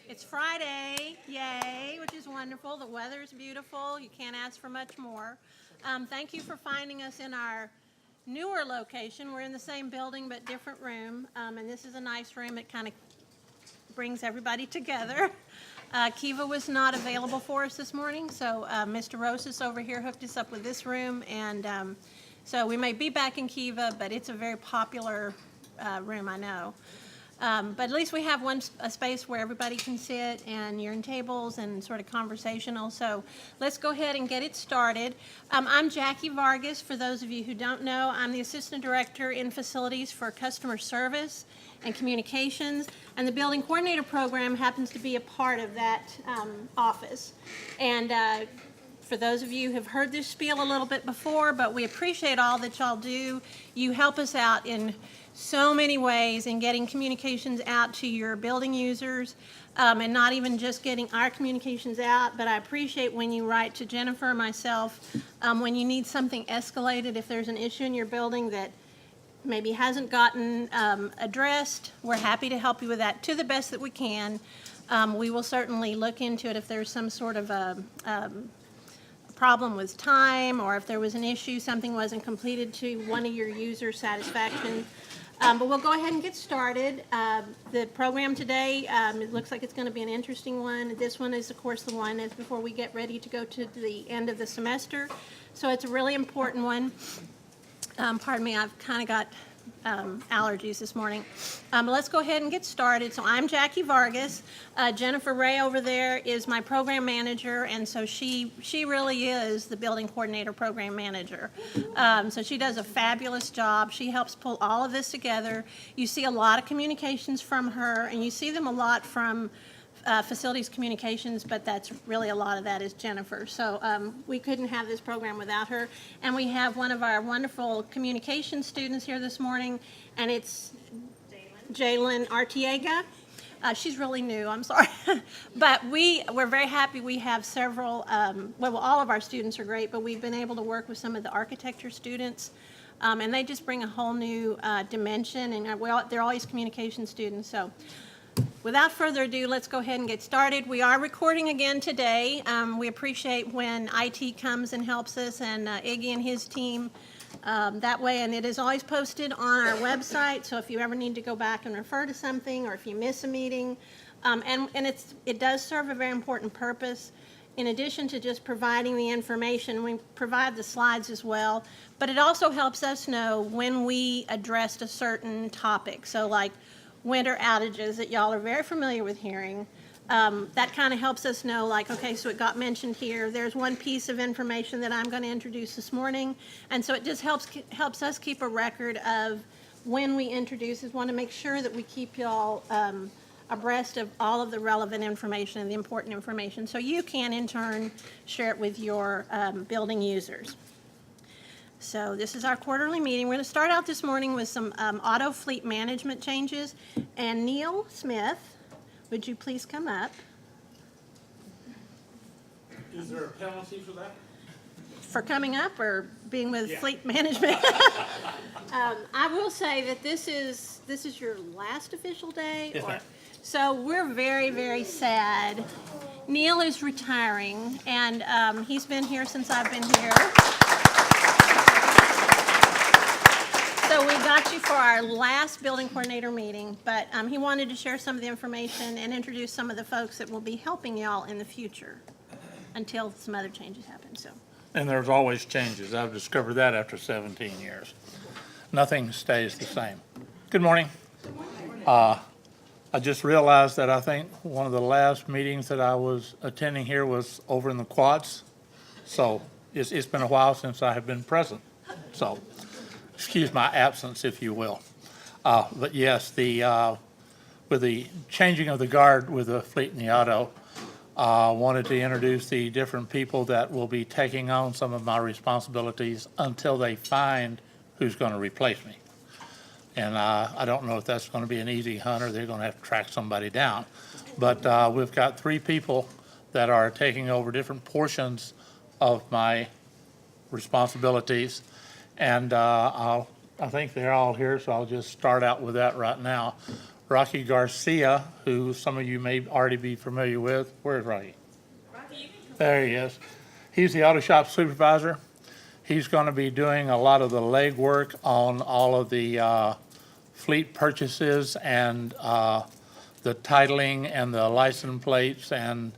It's Friday, yay, which is wonderful. The weather is beautiful. You can't ask for much more. Thank you for finding us in our newer location. We're in the same building but different room, and this is a nice room. It kind of brings everybody together. Kiva was not available for us this morning, so Mr. Rosas over here hooked us up with this room, and so we may be back in Kiva, but it's a very popular room, I know. But at least we have a space where everybody can sit and you're in tables and sort of conversational. So let's go ahead and get it started. I'm Jackie Vargas. For those of you who don't know, I'm the Assistant Director in Facilities for Customer Service and Communications. And the Building Coordinator Program happens to be a part of that office. And for those of you who have heard this spiel a little bit before, but we appreciate all that y'all do. You help us out in so many ways in getting communications out to your building users, and not even just getting our communications out, but I appreciate when you write to Jennifer or myself when you need something escalated. If there's an issue in your building that maybe hasn't gotten addressed, we're happy to help you with that to the best that we can. We will certainly look into it if there's some sort of a problem with time, or if there was an issue, something wasn't completed to one of your users' satisfaction. But we'll go ahead and get started. The program today, it looks like it's going to be an interesting one. This one is, of course, the one that's before we get ready to go to the end of the semester. So it's a really important one. Pardon me, I've kind of got allergies this morning. Let's go ahead and get started. So I'm Jackie Vargas. Jennifer Ray over there is my program manager, and so she really is the building coordinator program manager. So she does a fabulous job. She helps pull all of this together. You see a lot of communications from her, and you see them a lot from facilities communications, but that's really a lot of that is Jennifer. So we couldn't have this program without her. And we have one of our wonderful communication students here this morning, and it's Jalen Artiega. She's really new, I'm sorry. But we're very happy we have several, well, all of our students are great, but we've been able to work with some of the architecture students, and they just bring a whole new dimension, and they're always communication students. So without further ado, let's go ahead and get started. We are recording again today. We appreciate when IT comes and helps us, and Iggy and his team that way. And it is always posted on our website, so if you ever need to go back and refer to something, or if you miss a meeting, and it does serve a very important purpose. In addition to just providing the information, we provide the slides as well, but it also helps us know when we addressed a certain topic. So like winter outages that y'all are very familiar with hearing. That kind of helps us know, like, okay, so it got mentioned here. There's one piece of information that I'm going to introduce this morning, and so it just helps us keep a record of when we introduce. We want to make sure that we keep y'all abreast of all of the relevant information and the important information, so you can in turn share it with your building users. So this is our quarterly meeting. We're going to start out this morning with some auto fleet management changes. And Neil Smith, would you please come up? Is there a penalty for that? For coming up or being with fleet management? I will say that this is your last official day. Yes, so we're very, very sad. Neil is retiring, and he's been here since I've been here. So we got you for our last building coordinator meeting, but he wanted to share some of the information and introduce some of the folks that will be helping y'all in the future until some other changes happen. So. And there's always changes. I've discovered that after 17 years. Nothing stays the same. Good morning. I just realized that I think one of the last meetings that I was attending here was over in the quads. So it's been a while since I have been present. So excuse my absence, if you will. But yes, with the changing of the guard with the fleet and the auto, wanted to introduce the different people that will be taking on some of my responsibilities until they find who's going to replace me. And I don't know if that's going to be an easy hunt or they're going to have to track somebody down. But we've got 3 people that are taking over different portions of my responsibilities. And I think they're all here, so I'll just start out with that right now. Rocky Garcia, who some of you may already be familiar with. Where's Rocky? There he is. He's the auto shop supervisor. He's going to be doing a lot of the legwork on all of the fleet purchases and the titling and the license plates, and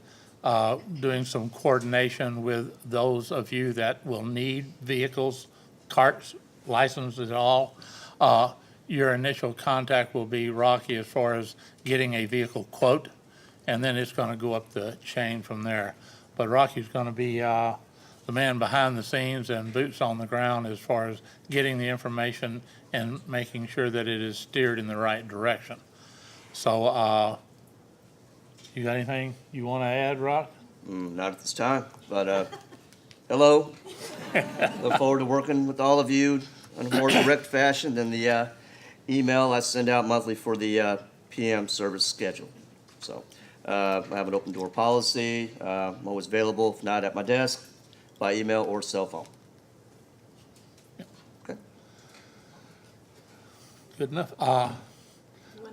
doing some coordination with those of you that will need vehicles, carts, licenses at all. Your initial contact will be Rocky as far as getting a vehicle quote, and then it's going to go up the chain from there. But Rocky's going to be the man behind the scenes and boots on the ground as far as getting the information and making sure that it is steered in the right direction. So, you got anything you want to add, Rock? Not at this time, but hello. Look forward to working with all of you in a more direct fashion than the email I send out monthly for the PM service schedule. So I have an open door policy. I'm always available, if not at my desk, by email or cell phone. Okay. Good enough.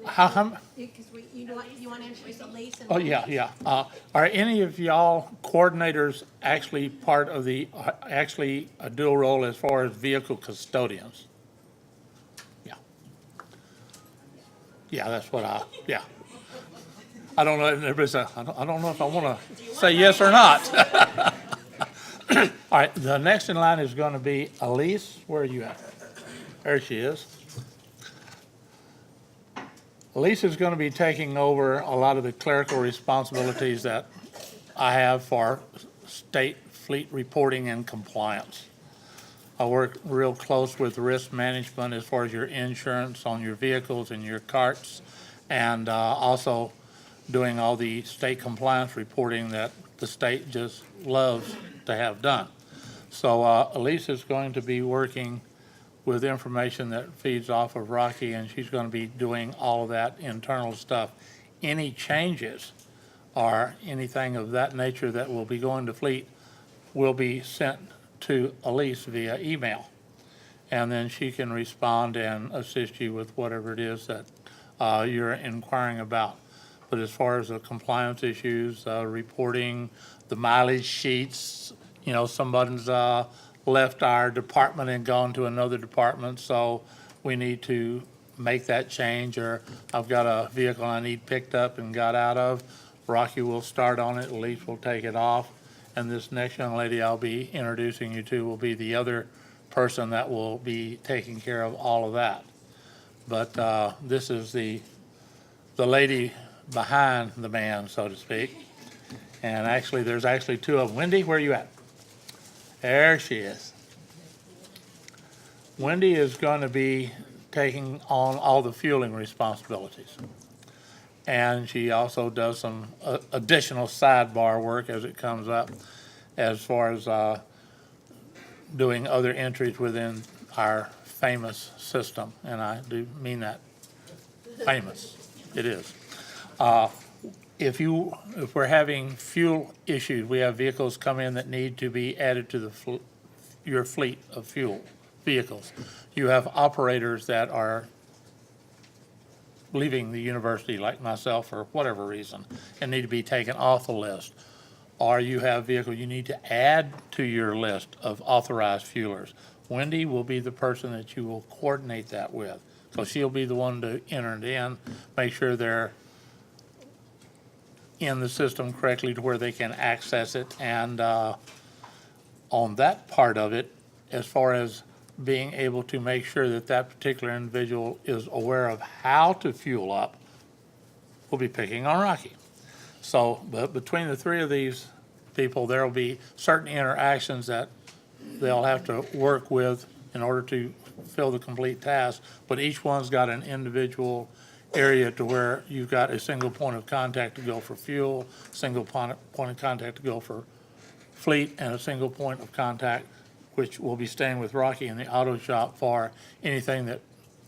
How, Because you want to introduce Elise and. oh, yeah. Are any of y'all coordinators actually part of the, actually a dual role as far as vehicle custodians? Yeah. Yeah, that's what yeah. I don't know, everybody said, I don't know if I want to say yes or not. All right, the next in line is going to be Elise. Where are you at? There she is. Elise is going to be taking over a lot of the clerical responsibilities that I have for state fleet reporting and compliance. I work real close with risk management as far as your insurance on your vehicles and your carts, and also doing all the state compliance reporting that the state just loves to have done. So Elise is going to be working with information that feeds off of Rocky, and she's going to be doing all of that internal stuff. Any changes or anything of that nature that will be going to fleet will be sent to Elise via email. And then she can respond and assist you with whatever it is that you're inquiring about. But as far as the compliance issues, reporting, the mileage sheets, you know, somebody's left our department and gone to another department, so we need to make that change, or I've got a vehicle I need picked up and got out of. Rocky will start on it, Elise will take it off, and this next young lady I'll be introducing you to will be the other person that will be taking care of all of that. But this is the lady behind the man, so to speak. And actually, there's actually two of them. Wendy, where are you at? There she is. Wendy is going to be taking on all the fueling responsibilities. And she also does some additional sidebar work as it comes up, as far as doing other entries within our famous system. And I do mean that famous. It is. If we're having fuel issues, we have vehicles come in that need to be added to your fleet of fuel vehicles. You have operators that are leaving the university, like myself, for whatever reason, and need to be taken off the list. Or you have vehicles you need to add to your list of authorized fuelers. Wendy will be the person that you will coordinate that with. So she'll be the one to enter it in, make sure they're in the system correctly to where they can access it. And on that part of it, as far as being able to make sure that that particular individual is aware of how to fuel up, we'll be picking on Rocky. So, but between the three of these people, there will be certain interactions that they'll have to work with in order to fill the complete task, but each one's got an individual area to where you've got a single point of contact to go for fuel, single point of contact to go for fleet, and a single point of contact which will be staying with Rocky in the auto shop for anything that,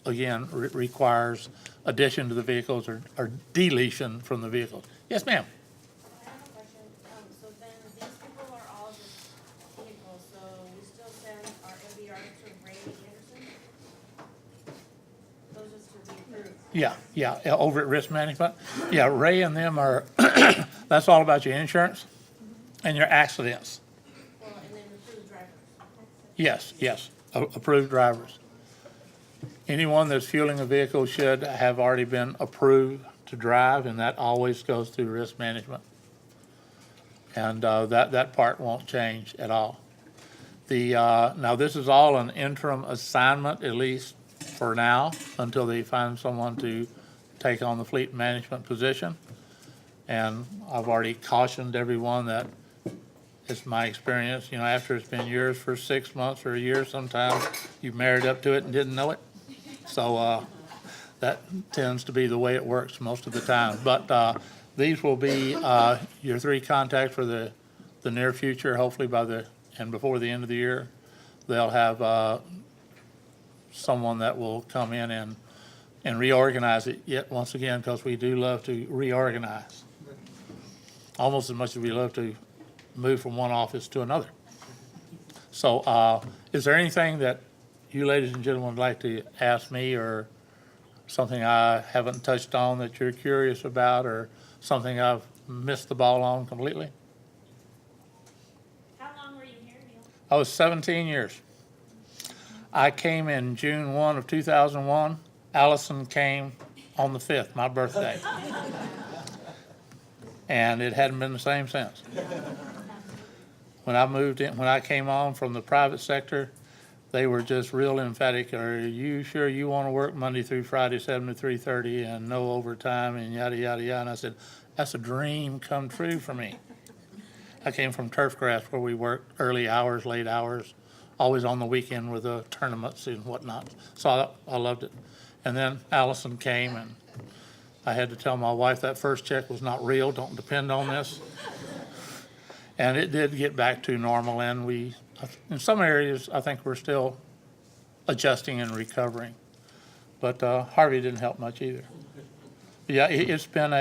again, requires addition to the vehicles or deletion from the vehicles. Yes, ma'am. I have a question. So then these people are all just vehicles, so we still send our MVR to Ray Anderson? Those just to be approved. over at Risk Management. Yeah, Ray and them are, that's all about your insurance and your accidents. Well, and then approved drivers. Yes, approved drivers. Anyone that's fueling a vehicle should have already been approved to drive, and that always goes through Risk Management. And that part won't change at all. Now, this is all an interim assignment, at least for now, until they find someone to take on the fleet management position. And I've already cautioned everyone that it's my experience, after it's been yours for 6 months or a year, sometimes you married up to it and didn't know it. So that tends to be the way it works most of the time. But these will be your 3 contacts for the near future, hopefully before the end of the year. They'll have someone that will come in and reorganize it yet once again, because we do love to reorganize. Almost as much as we love to move from one office to another. So is there anything that you ladies and gentlemen would like to ask me, or something I haven't touched on that you're curious about, or something I've missed the ball on completely? How long were you here, Neil? I was 17 years. I came in June 1 of 2001. Allison came on the 5th, my birthday. And it hadn't been the same since. When I came on from the private sector, they were just real emphatic. Are you sure you want to work Monday through Friday, 7 to 3:30, and no overtime, and yada, yada, yada? And I said, that's a dream come true for me. I came from Turfgrass, where we worked early hours, late hours, always on the weekend with the tournaments and whatnot. So I loved it. And then Allison came, and I had to tell my wife that first check was not real. Don't depend on this. And it did get back to normal, and in some areas, I think we're still adjusting and recovering. But Harvey didn't help much either. Yeah, it's been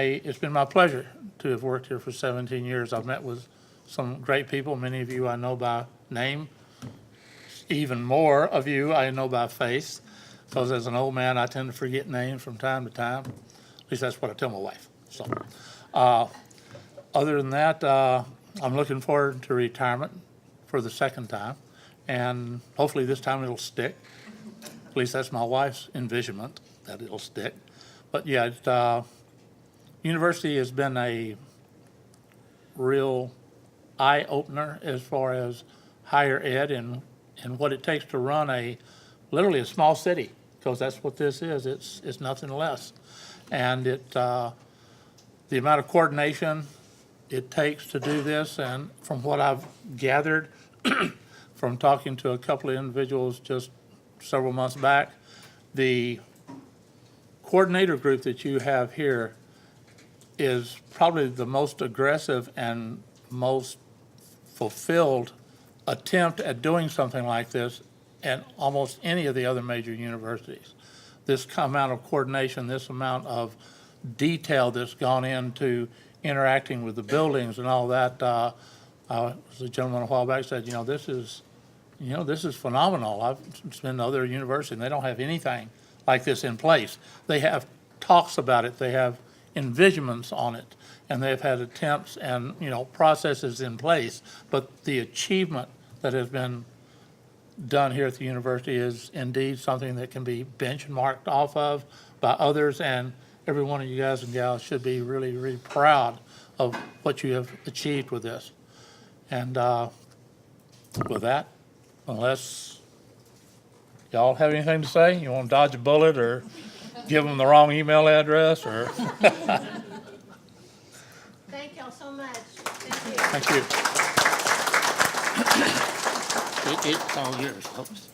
my pleasure to have worked here for 17 years. I've met with some great people. Many of you I know by name. Even more of you I know by face, because as an old man, I tend to forget names from time to time. At least that's what I tell my wife. So, other than that, I'm looking forward to retirement for the second time, and hopefully this time it'll stick. At least that's my wife's envisionment, that it'll stick. But yeah, university has been a real eye-opener as far as higher ed and what it takes to run literally a small city, because that's what this is. It's nothing less. And the amount of coordination it takes to do this, and from what I've gathered from talking to a couple of individuals just several months back, the coordinator group that you have here is probably the most aggressive and most fulfilled attempt at doing something like this at almost any of the other major universities. This amount of coordination, this amount of detail that's gone into interacting with the buildings and all that. The gentleman a while back said, this is phenomenal. I've been to other universities, and they don't have anything like this in place. They have talks about it, they have envisionments on it, and they've had attempts and, processes in place. But the achievement that has been done here at the university is indeed something that can be benchmarked off of by others, and every one of you guys and gals should be really, really proud of what you have achieved with this. And with that, unless y'all have anything to say, you want to dodge a bullet or give them the wrong email address, or Thank y'all so much. Thank thank you. you. It's all yours, folks.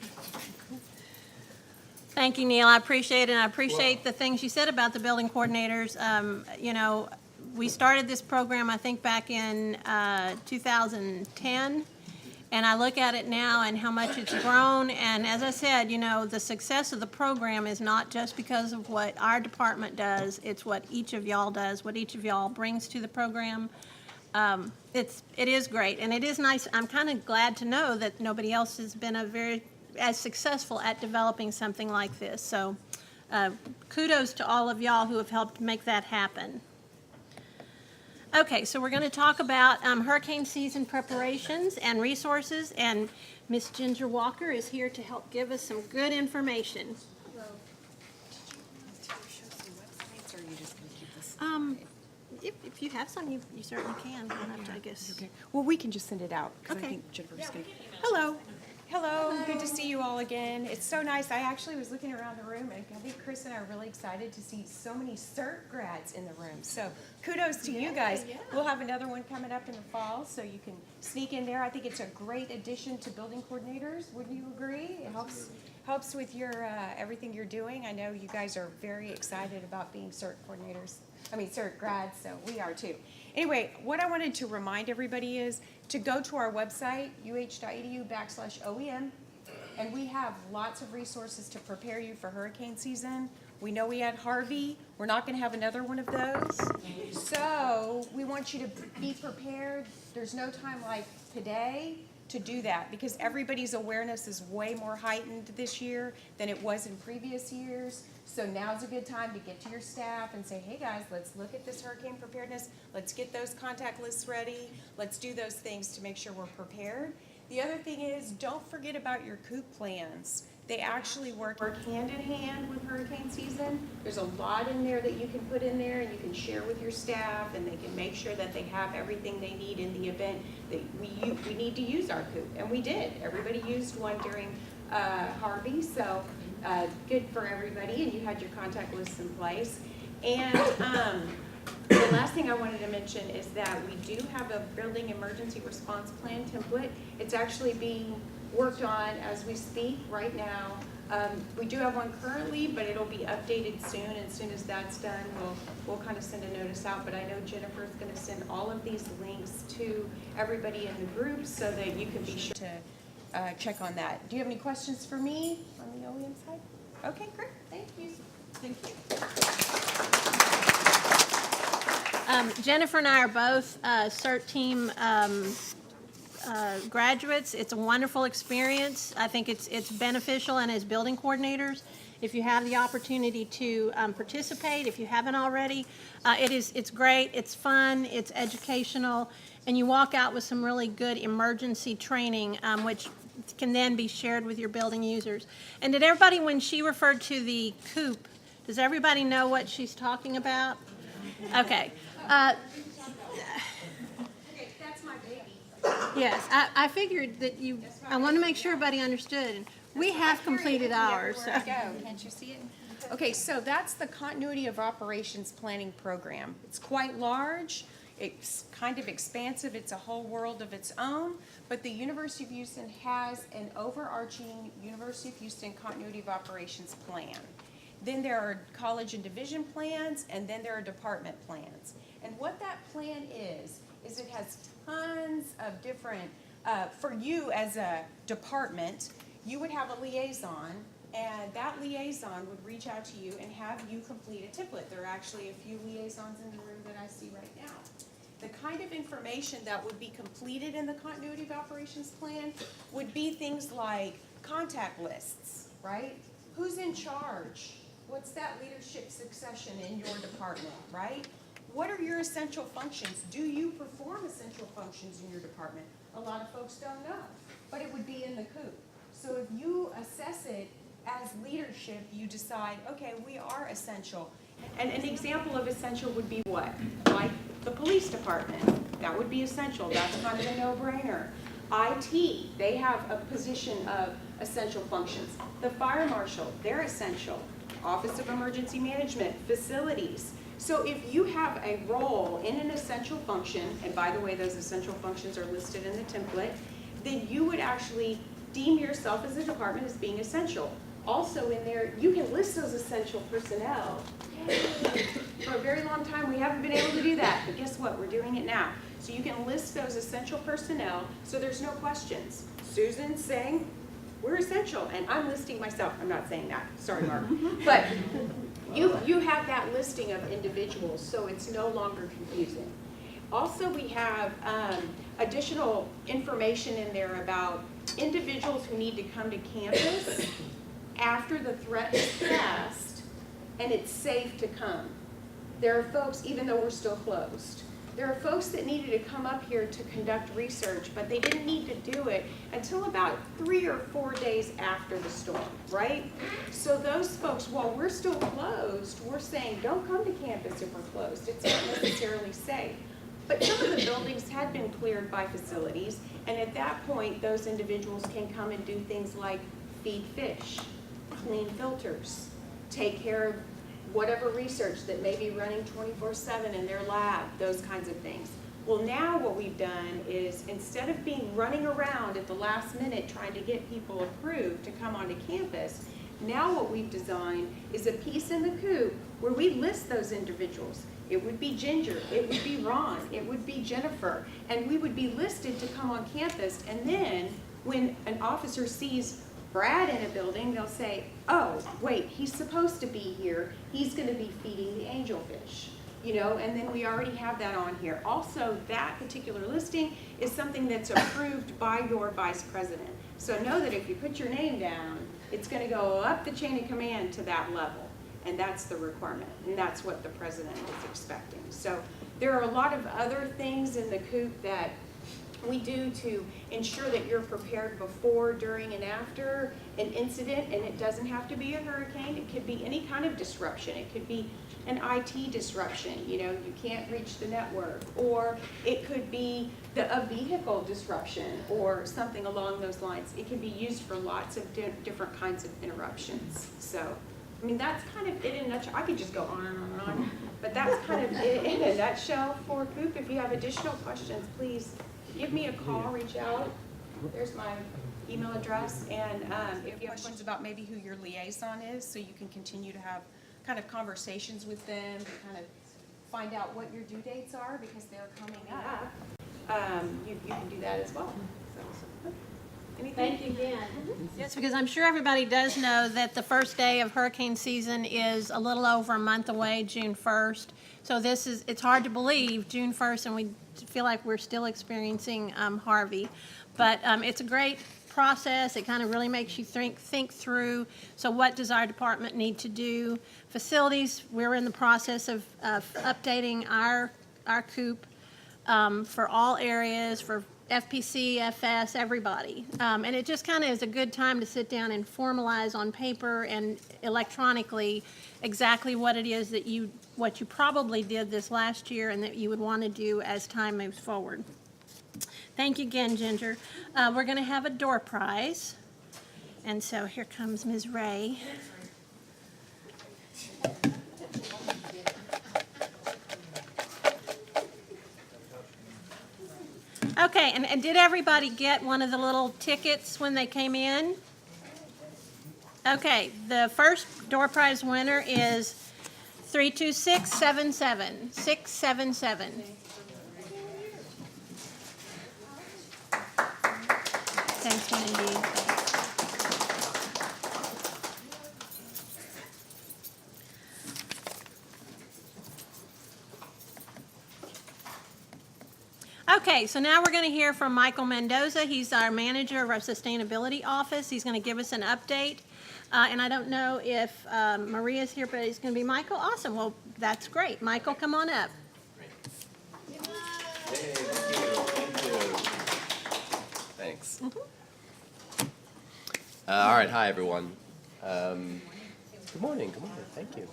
Thank you, Neil. I appreciate it, and I appreciate the things you said about the building coordinators. We started this program, I think, back in 2010, and I look at it now and how much it's grown. And as I said, the success of the program is not just because of what our department does, it's what each of y'all does, what each of y'all brings to the program. It is great, and it is nice. I'm kind of glad to know that nobody else has been as successful at developing something like this. So kudos to all of y'all who have helped make that happen. Okay, so we're going to talk about hurricane season preparations and resources, and Miss Ginger Walker is here to help give us some good information. If you have some, you certainly can. We'll have to, I guess. Okay. Well, we can just send it out, because Okay. I think Jennifer's gonna. Hello. Hello, good to see you all again. It's so nice. I actually was looking around the room, and I think Chris and I are really excited to see so many CERT grads in the room. So kudos to you guys. We'll have another one coming up in the fall, so you can sneak in there. I think it's a great addition to building coordinators. Wouldn't you agree? It helps with your, everything you're doing. I know you guys are very excited about being CERT coordinators. CERT grads, so we are too. Anyway, what I wanted to remind everybody is to go to our website, uh.edu/OEM, and we have lots of resources to prepare you for hurricane season. We know we had Harvey. We're not going to have another one of those. So we want you to be prepared. There's no time like today to do that, because everybody's awareness is way more heightened this year than it was in previous years. So now's a good time to get to your staff and say, hey guys, let's look at this hurricane preparedness. Let's get those contact lists ready. Let's do those things to make sure we're prepared. The other thing is, don't forget about your COOP plans. They actually work hand in hand with hurricane season. There's a lot in there that you can put in there, and you can share with your staff, and they can make sure that they have everything they need in the event that we need to use our COOP. And we did. Everybody used one during Harvey, so good for everybody, and you had your contact lists in place. And the last thing I wanted to mention is that we do have a building emergency response plan template. It's actually being worked on as we speak right now. We do have one currently, but it'll be updated soon. And as soon as that's done, we'll kind of send a notice out. But I know Jennifer's going to send all of these links to everybody in the group so that you can be sure to check on that. Do you have any questions for me on the OEM side? Okay, great. Thank you. Thank you. Jennifer and I are both CERT team graduates. It's a wonderful experience. I think it's beneficial, and as building coordinators, if you have the opportunity to participate, if you haven't already, it's great, it's fun, it's educational, and you walk out with some really good emergency training, which can then be shared with your building users. And did everybody, when she referred to the COOP, does everybody know what she's talking about? Okay. That's my baby. Yes, I figured that I want to make sure everybody understood. We have completed ours. So. Everywhere I go, can't you see it? Okay, so that's the Continuity of Operations Planning Program. It's quite large. It's kind of expansive. It's a whole world of its own. But the University of Houston has an overarching University of Houston Continuity of Operations plan. Then there are college and division plans, and then there are department plans. And what that plan is it has tons of different, for you as a department, you would have a liaison, and that liaison would reach out to you and have you complete a template. There are actually a few liaisons in the room that I see right now. The kind of information that would be completed in the Continuity of Operations Plan would be things like contact lists, right? Who's in charge? What's that leadership succession in your department, right? What are your essential functions? Do you perform essential functions in your department? A lot of folks don't know, but it would be in the COOP. So if you assess it as leadership, you decide, okay, we are essential. And an example of essential would be what? Like the police department. That would be essential. That's kind of a no-brainer. IT, they have a position of essential functions. The fire marshal, they're essential. Office of Emergency Management, facilities. So if you have a role in an essential function, and by the way, those essential functions are listed in the template, then you would actually deem yourself as a department as being essential. Also in there, you can list those essential personnel. For a very long time, we haven't been able to do that, but guess what? We're doing it now. So you can list those essential personnel, so there's no questions. Susan's saying, we're essential, and I'm listing myself. I'm not saying that, sorry, Mark. But you have that listing of individuals, so it's no longer confusing. Also, we have additional information in there about individuals who need to come to campus after the threat is passed and it's safe to come. There are folks, even though we're still closed, there are folks that needed to come up here to conduct research, but they didn't need to do it until about 3 or 4 days after the storm, right? So those folks, while we're still closed, we're saying, don't come to campus if we're closed. It's not necessarily safe. But some of the buildings had been cleared by facilities, and at that point, those individuals can come and do things like feed fish, clean filters, take care of whatever research that may be running 24/7 in their lab, those kinds of things. Well, now what we've done is, instead of running around at the last minute trying to get people approved to come onto campus, now what we've designed is a piece in the coop where we list those individuals. It would be Ginger, it would be Ron, it would be Jennifer, and we would be listed to come on campus. And then when an officer sees Brad in a building, they'll say, oh, wait, he's supposed to be here. He's going to be feeding the angelfish, you know, and then we already have that on here. Also, that particular listing is something that's approved by your vice president. So know that if you put your name down, it's going to go up the chain of command to that level. And that's the requirement, and that's what the president is expecting. So there are a lot of other things in the coop that we do to ensure that you're prepared before, during, and after an incident, and it doesn't have to be a hurricane. It could be any kind of disruption. It could be an IT disruption, you know, you can't reach the network, or it could be a vehicle disruption or something along those lines. It can be used for lots of different kinds of interruptions. So, I mean, that's kind of it in a nutshell. I could just go on and on and on, but that's kind of it in a nutshell for COOP. If you have additional questions, please give me a call, reach out. There's my email address, and if you have questions about maybe who your liaison is, so you can continue to have kind of conversations with them, to kind of find out what your due dates are, because they're coming up, you can do that as well. So, anything? Thank you again. Yes, because I'm sure everybody does know that the first day of hurricane season is a little over a month away, June 1st. So it's hard to believe, June 1st, and we feel like we're still experiencing Harvey. But it's a great process. It kind of really makes you think through, so what does our department need to do? Facilities, we're in the process of updating our COOP for all areas, for FPC, FS, everybody. And it just kind of is a good time to sit down and formalize on paper and electronically exactly what it is that what you probably did this last year and that you would want to do as time moves forward. Thank you again, Ginger. We're going to have a door prize. And so here comes Ms. Ray. Okay, and did everybody get one of the little tickets when they came in? Okay, the first door prize winner is 32677, 677. Thanks, Wendy. Okay, so now we're going to hear from Michael Mendoza. He's our manager of our sustainability office. He's going to give us an update. And I don't know if Maria's here, but it's going to be Michael. Awesome. Well, that's great. Michael, come on up. Hey, thank you. Thanks. All right, hi everyone. Good morning, thank you.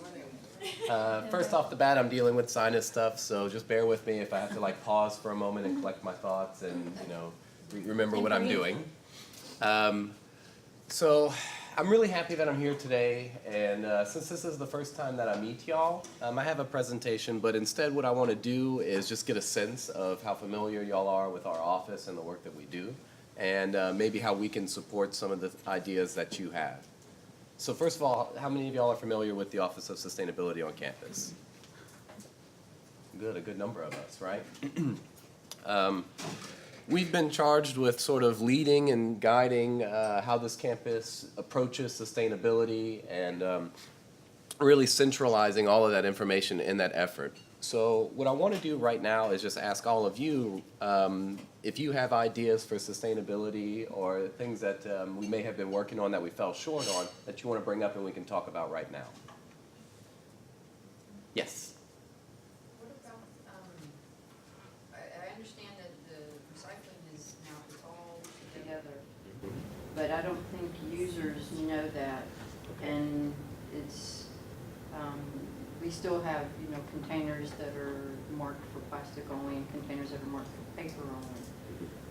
First off the bat, I'm dealing with sinus stuff, so just bear with me if I have to like pause for a moment and collect my thoughts and, you know, remember what I'm doing. So I'm really happy that I'm here today, and since this is the first time that I meet y'all, I have a presentation, but instead what I want to do is just get a sense of how familiar y'all are with our office and the work that we do, and maybe how we can support some of the ideas that you have. So first of all, how many of y'all are familiar with the Office of Sustainability on campus? Good, a good number of us, right? We've been charged with sort of leading and guiding how this campus approaches sustainability and really centralizing all of that information in that effort. So what I want to do right now is just ask all of you if you have ideas for sustainability or things that we may have been working on that we fell short on that you want to bring up and we can talk about right now. Yes. What about, I understand that the recycling is now, it's all together, but I don't think users know that, and it's, we still have, containers that are marked for plastic only and containers that are marked for paper only.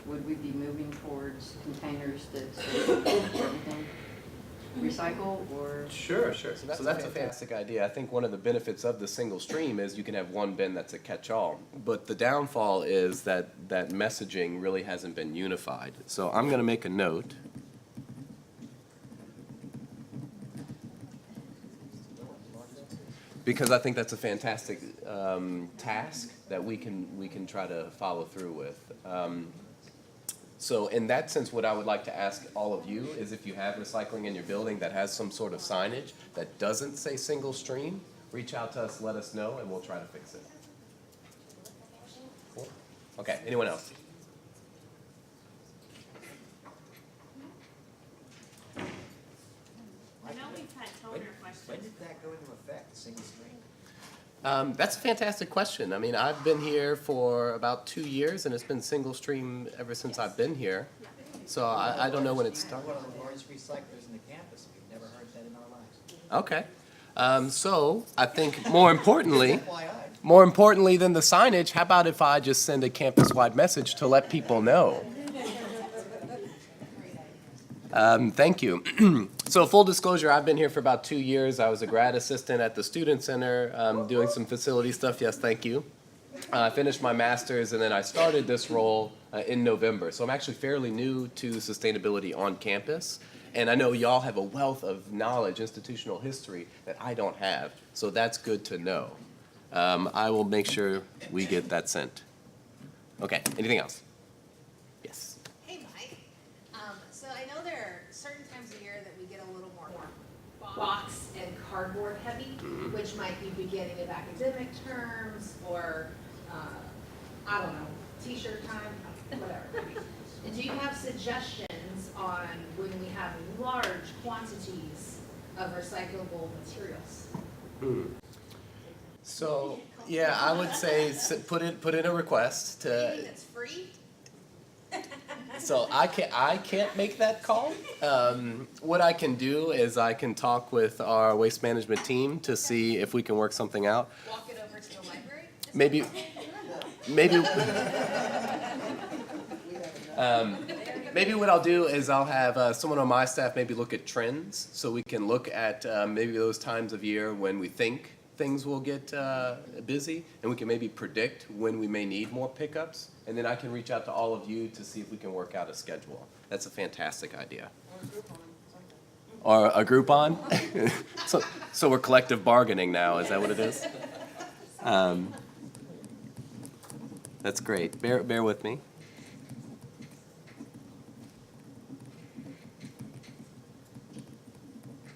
Would we be moving towards containers that say everything recycle, or? Sure. So that's a fantastic idea. I think one of the benefits of the single stream is you can have one bin that's a catch-all. But the downfall is that messaging really hasn't been unified. So I'm gonna make a note. Because I think that's a fantastic task that we can try to follow through with. So in that sense, what I would like to ask all of you is if you have recycling in your building that has some sort of signage that doesn't say single stream, reach out to us, let us know, and we'll try to fix it. Cool. Okay, anyone else? I know we've had toner When questions. did that go into effect, single stream? That's a fantastic question. I mean, I've been here for about 2 years, and it's been single stream ever since I've been here. So I don't know when it started. One of the largest recyclers in the campus, we've never heard that in our lives. Okay. So I think more importantly, FYI. more importantly than the signage, how about if I just send a campus-wide message to let people know? Thank you. So full disclosure, I've been here for about 2 years. I was a grad assistant at the Student Center, doing some facility stuff. Yes, thank you. I finished my master's, and then I started this role in November. So I'm actually fairly new to sustainability on campus. And I know y'all have a wealth of knowledge, institutional history, that I don't have. So that's good to know. I will make sure we get that sent. Okay, anything else? Yes. Hey, Mike. So I know there are certain times of year that we get a little more box and cardboard heavy, which might be beginning of academic terms or, I don't know, t-shirt time, whatever. And do you have suggestions on when we have large quantities of recyclable materials? So, yeah, I would say put in a request Anything to, that's free? so I can't make that call. What I can do is I can talk with our waste management team to see if we can work something out. Walk it over to the library? Maybe, maybe what I'll do is I'll have someone on my staff maybe look at trends, so we can look at maybe those times of year when we think things will get busy, and we can maybe predict when we may need more pickups, and then I can reach out to all of you to see if we can work out a schedule. That's a fantastic idea. Or a Groupon? So we're collective bargaining now, is that what it is? That's great. Bear with me.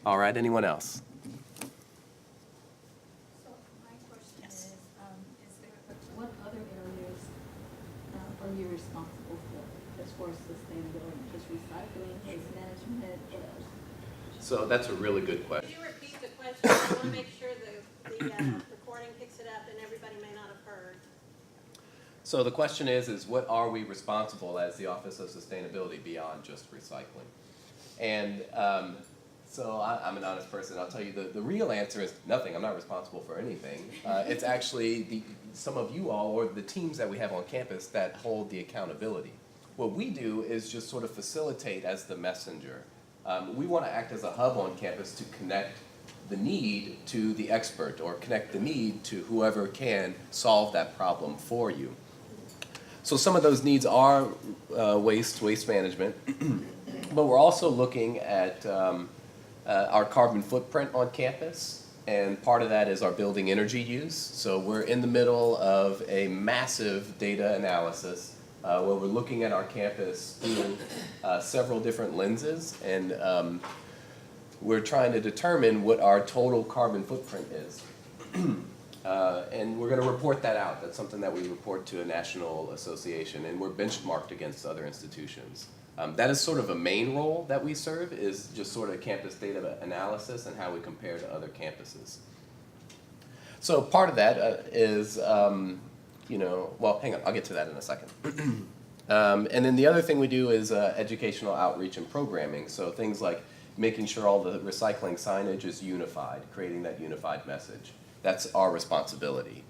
All right, anyone else? So my question is what other areas are you responsible for as far as sustainability? Just recycling, waste management, what else? So that's a really good question. Could you repeat the question? I want to make sure the recording picks it up and everybody may not have heard. So the question is what are we responsible as the Office of Sustainability beyond just recycling? And so I'm an honest person. I'll tell you the real answer is nothing. I'm not responsible for anything. It's actually some of you all or the teams that we have on campus that hold the accountability. What we do is just sort of facilitate as the messenger. We want to act as a hub on campus to connect the need to the expert or connect the need to whoever can solve that problem for you. So some of those needs are waste management, but we're also looking at our carbon footprint on campus, and part of that is our building energy use. So we're in the middle of a massive data analysis where we're looking at our campus through several different lenses, and we're trying to determine what our total carbon footprint is. And we're going to report that out. That's something that we report to a national association, and we're benchmarked against other institutions. That is sort of a main role that we serve, is just sort of campus data analysis and how we compare to other campuses. So part of that is, well, hang on, I'll get to that in a second. And then the other thing we do is educational outreach and programming. So things like making sure all the recycling signage is unified, creating that unified message. That's our responsibility.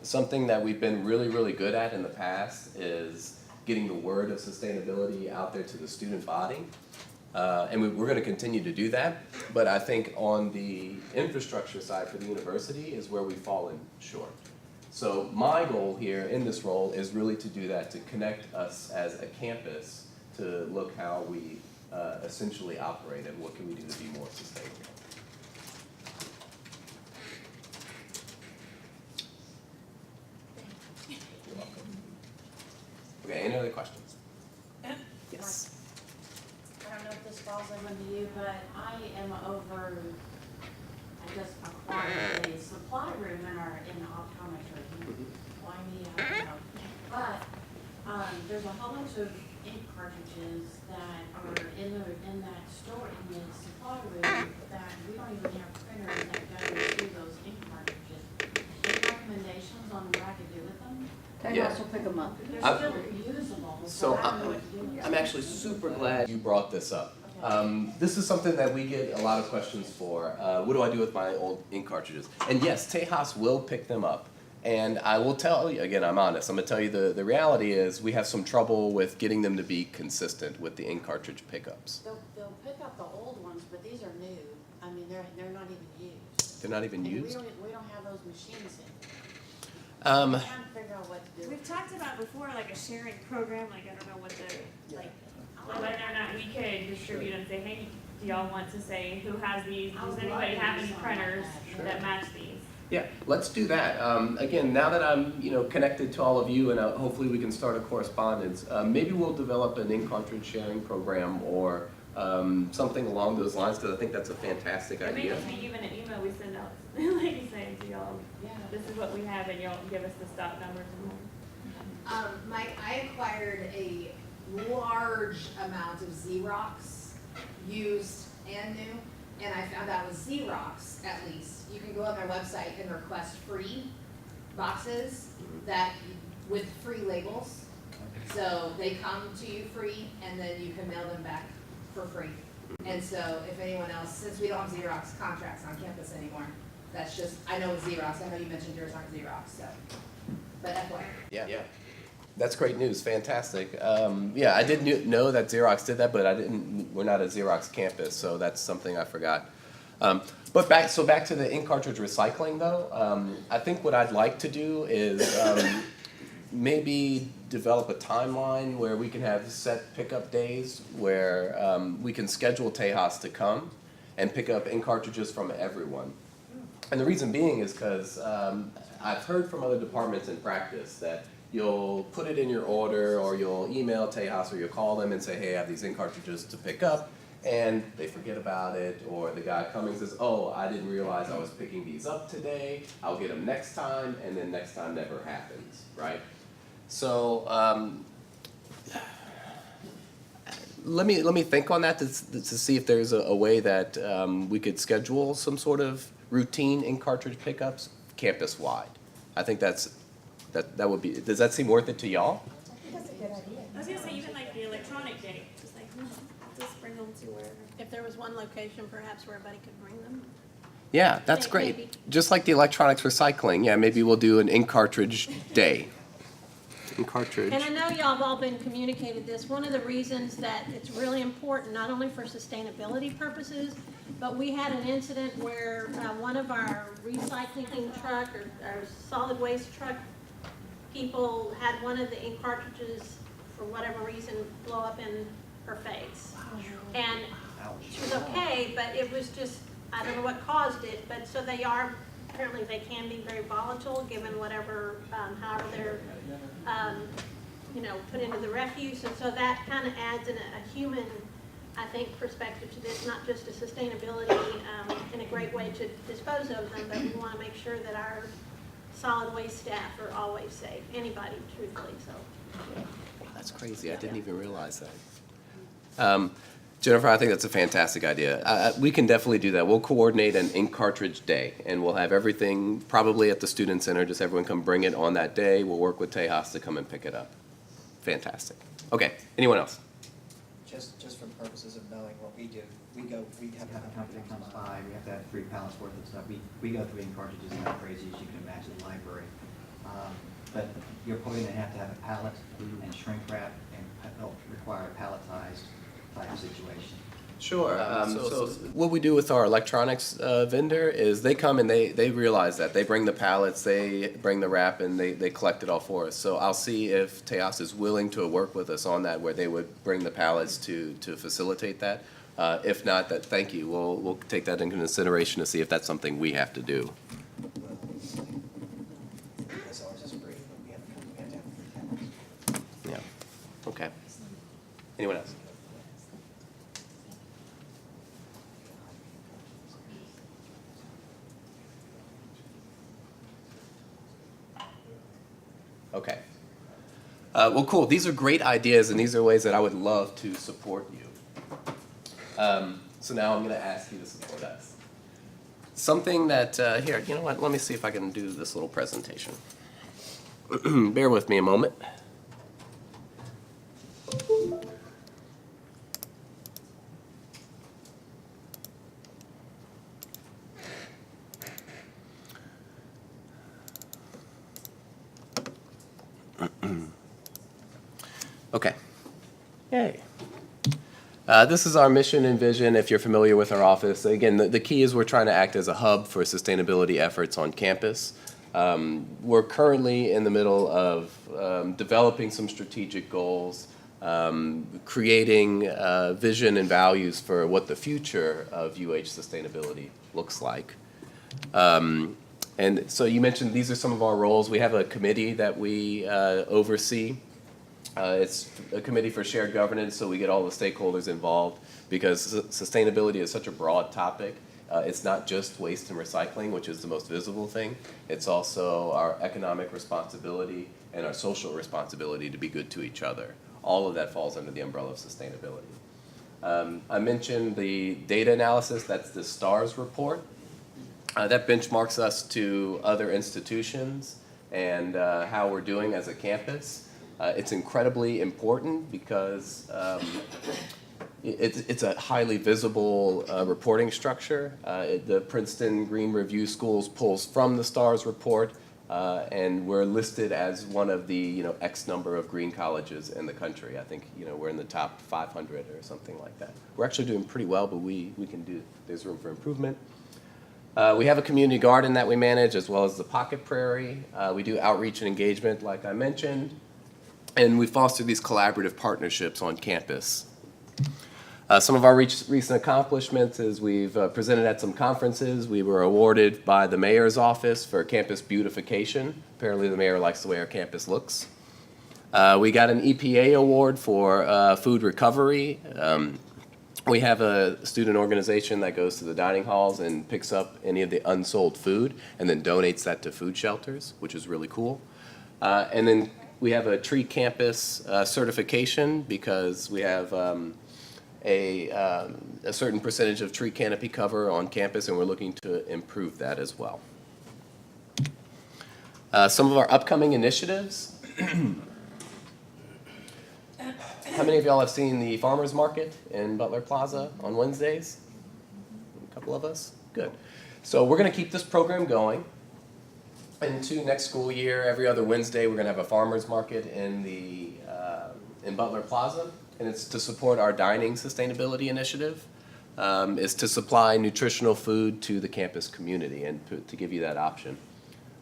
Something that we've been really, really good at in the past is getting the word of sustainability out there to the student body. And we're going to continue to do that. But I think on the infrastructure side for the university is where we've fallen short. So my goal here in this role is really to do that, to connect us as a campus to look how we essentially operate and what can we do to be more sustainable. You're welcome. Okay, any other questions? Yes. I don't know if this falls under you, but I am over, I just acquired a supply room in the optometry. Why me, I don't know. But, there's a whole bunch of ink cartridges that are in that store, in the supply room, that we don't even have printers that go through those ink cartridges. Any recommendations on what I could do with them? They Yeah. also pick them up. They're still usable, so I don't know what to do with them. I'm actually super glad you brought this up. This is something that we get a lot of questions for. What do I do with my old ink cartridges? And yes, Tejas will pick them up. And I will tell you, again, I'm honest, I'm gonna tell you the reality is we have some trouble with getting them to be consistent with the ink cartridge pickups. They'll pick up the old ones, but these are new. I mean, they're not even used. They're not even And used? we don't have those machines in. Um, I'm trying to figure out what to do. We've talked about before, like a sharing program, like I don't know what the, like whether or not we could distribute and say, hey, do y'all want to say who has these? Does anybody have any printers that match these? Yeah, let's do that. Again, now that I'm, connected to all of you and hopefully we can start a correspondence, maybe we'll develop an ink cartridge sharing program or something along those lines because I think that's a fantastic It may idea. just be even an email we send out, like saying to y'all, this is what we have and y'all give us the stock numbers and Mike, I acquired a large amount of Xerox, used and new, and I found out with Xerox, at least, you can go on their website and request free boxes with free labels. So they come to you free, and then you can mail them back for free. And so if anyone else, since we don't have Xerox contracts on campus anymore, that's just, I know it's Xerox, I know you mentioned yours aren't Xerox, so, but FYI. Yeah. That's great news, fantastic. I didn't know that Xerox did that, but we're not a Xerox campus, so that's something I forgot. But back to the ink cartridge recycling though, I think what I'd like to do is maybe develop a timeline where we can have set pickup days where we can schedule Tejas to come and pick up ink cartridges from everyone. And the reason being is because I've heard from other departments in practice that you'll put it in your order or you'll email Tejas or you'll call them and say, hey, I have these ink cartridges to pick up, and they forget about it, or the guy coming says, oh, I didn't realize I was picking these up today, I'll get them next time, and then next time never happens, right? So let me think on that to see if there's a way that we could schedule some sort of routine ink cartridge pickups campus-wide. I think that would be, does that seem worth it to y'all? That's a good idea. I was gonna say even like the electronic day, just like just bring them to wherever. If there was one location perhaps where everybody could bring them. Yeah, that's Maybe. great. Just like the electronics recycling, yeah, maybe we'll do an ink cartridge day. Ink cartridge. And I know y'all have all been communicated this. One of the reasons that it's really important, not only for sustainability purposes, but we had an incident where one of our recycling truck or solid waste truck people had one of the ink cartridges, for whatever reason, blow up in her face. And she was okay, but it was just, I don't know what caused it, but so apparently they can be very volatile given whatever, however they're, put into the refuse. And so that kind of adds a human, I think, perspective to this, not just a sustainability and a great way to dispose of them, but we want to make sure that our solid waste staff are always safe, anybody truthfully, so. That's crazy, I didn't even realize that. Jennifer, I think that's a fantastic idea. We can definitely do that. We'll coordinate an ink cartridge day, and we'll have everything probably at the Student Center. Just everyone come bring it on that day. We'll work with Tejas to come and pick it up. Fantastic. Okay, anyone else? Just for purposes of knowing what we do, we have a company that comes by, we have to have 3 pallets worth of stuff. We go through ink cartridges like crazy, as you can imagine, the library. But you're probably gonna have to have a pallet and shrink wrap and it'll require a palletized type of situation. Sure. So what we do with our electronics vendor is they come and they realize that. They bring the pallets, they bring the wrap, and they collect it all for us. So I'll see if Tejas is willing to work with us on that, where they would bring the pallets to facilitate that. If not, thank you. We'll take that into consideration to see if that's something we have to do. That's ours is free, but we have to have 3 pallets. Yeah. Okay. Anyone else? Okay. Well, cool. These are great ideas, and these are ways that I would love to support you. So now I'm going to ask you to support us. Something that, here, you know what? Let me see if I can do this little presentation. Bear with me a moment. Okay. Yay. This is our mission and vision, if you're familiar with our office. Again, the key is we're trying to act as a hub for sustainability efforts on campus. We're currently in the middle of developing some strategic goals, creating vision and values for what the future of UH sustainability looks like. And so you mentioned these are some of our roles. We have a committee that we oversee. It's a committee for shared governance, so we get all the stakeholders involved because sustainability is such a broad topic. It's not just waste and recycling, which is the most visible thing. It's also our economic responsibility and our social responsibility to be good to each other. All of that falls under the umbrella of sustainability. I mentioned the data analysis, that's the STARS report. That benchmarks us to other institutions and how we're doing as a campus. It's incredibly important because it's a highly visible reporting structure. The Princeton Green Review Schools pulls from the STARS report, and we're listed as one of the X number of green colleges in the country. I think we're in the top 500 or something like that. We're actually doing pretty well, but we can do. There's room for improvement. We have a community garden that we manage, as well as the Pocket Prairie. We do outreach and engagement, like I mentioned. And we foster these collaborative partnerships on campus. Some of our recent accomplishments is we've presented at some conferences. We were awarded by the mayor's office for campus beautification. Apparently the mayor likes the way our campus looks. We got an EPA award for food recovery. We have a student organization that goes to the dining halls and picks up any of the unsold food and then donates that to food shelters, which is really cool. And then we have a tree campus certification because we have a certain percentage of tree canopy cover on campus, and we're looking to improve that as well. Some of our upcoming initiatives. How many of y'all have seen the farmers market in Butler Plaza on Wednesdays? A couple of us? Good. So we're going to keep this program going. Into next school year, every other Wednesday, we're going to have a farmers market in Butler Plaza, and it's to support our dining sustainability initiative. Is to supply nutritional food to the campus community and to give you that option.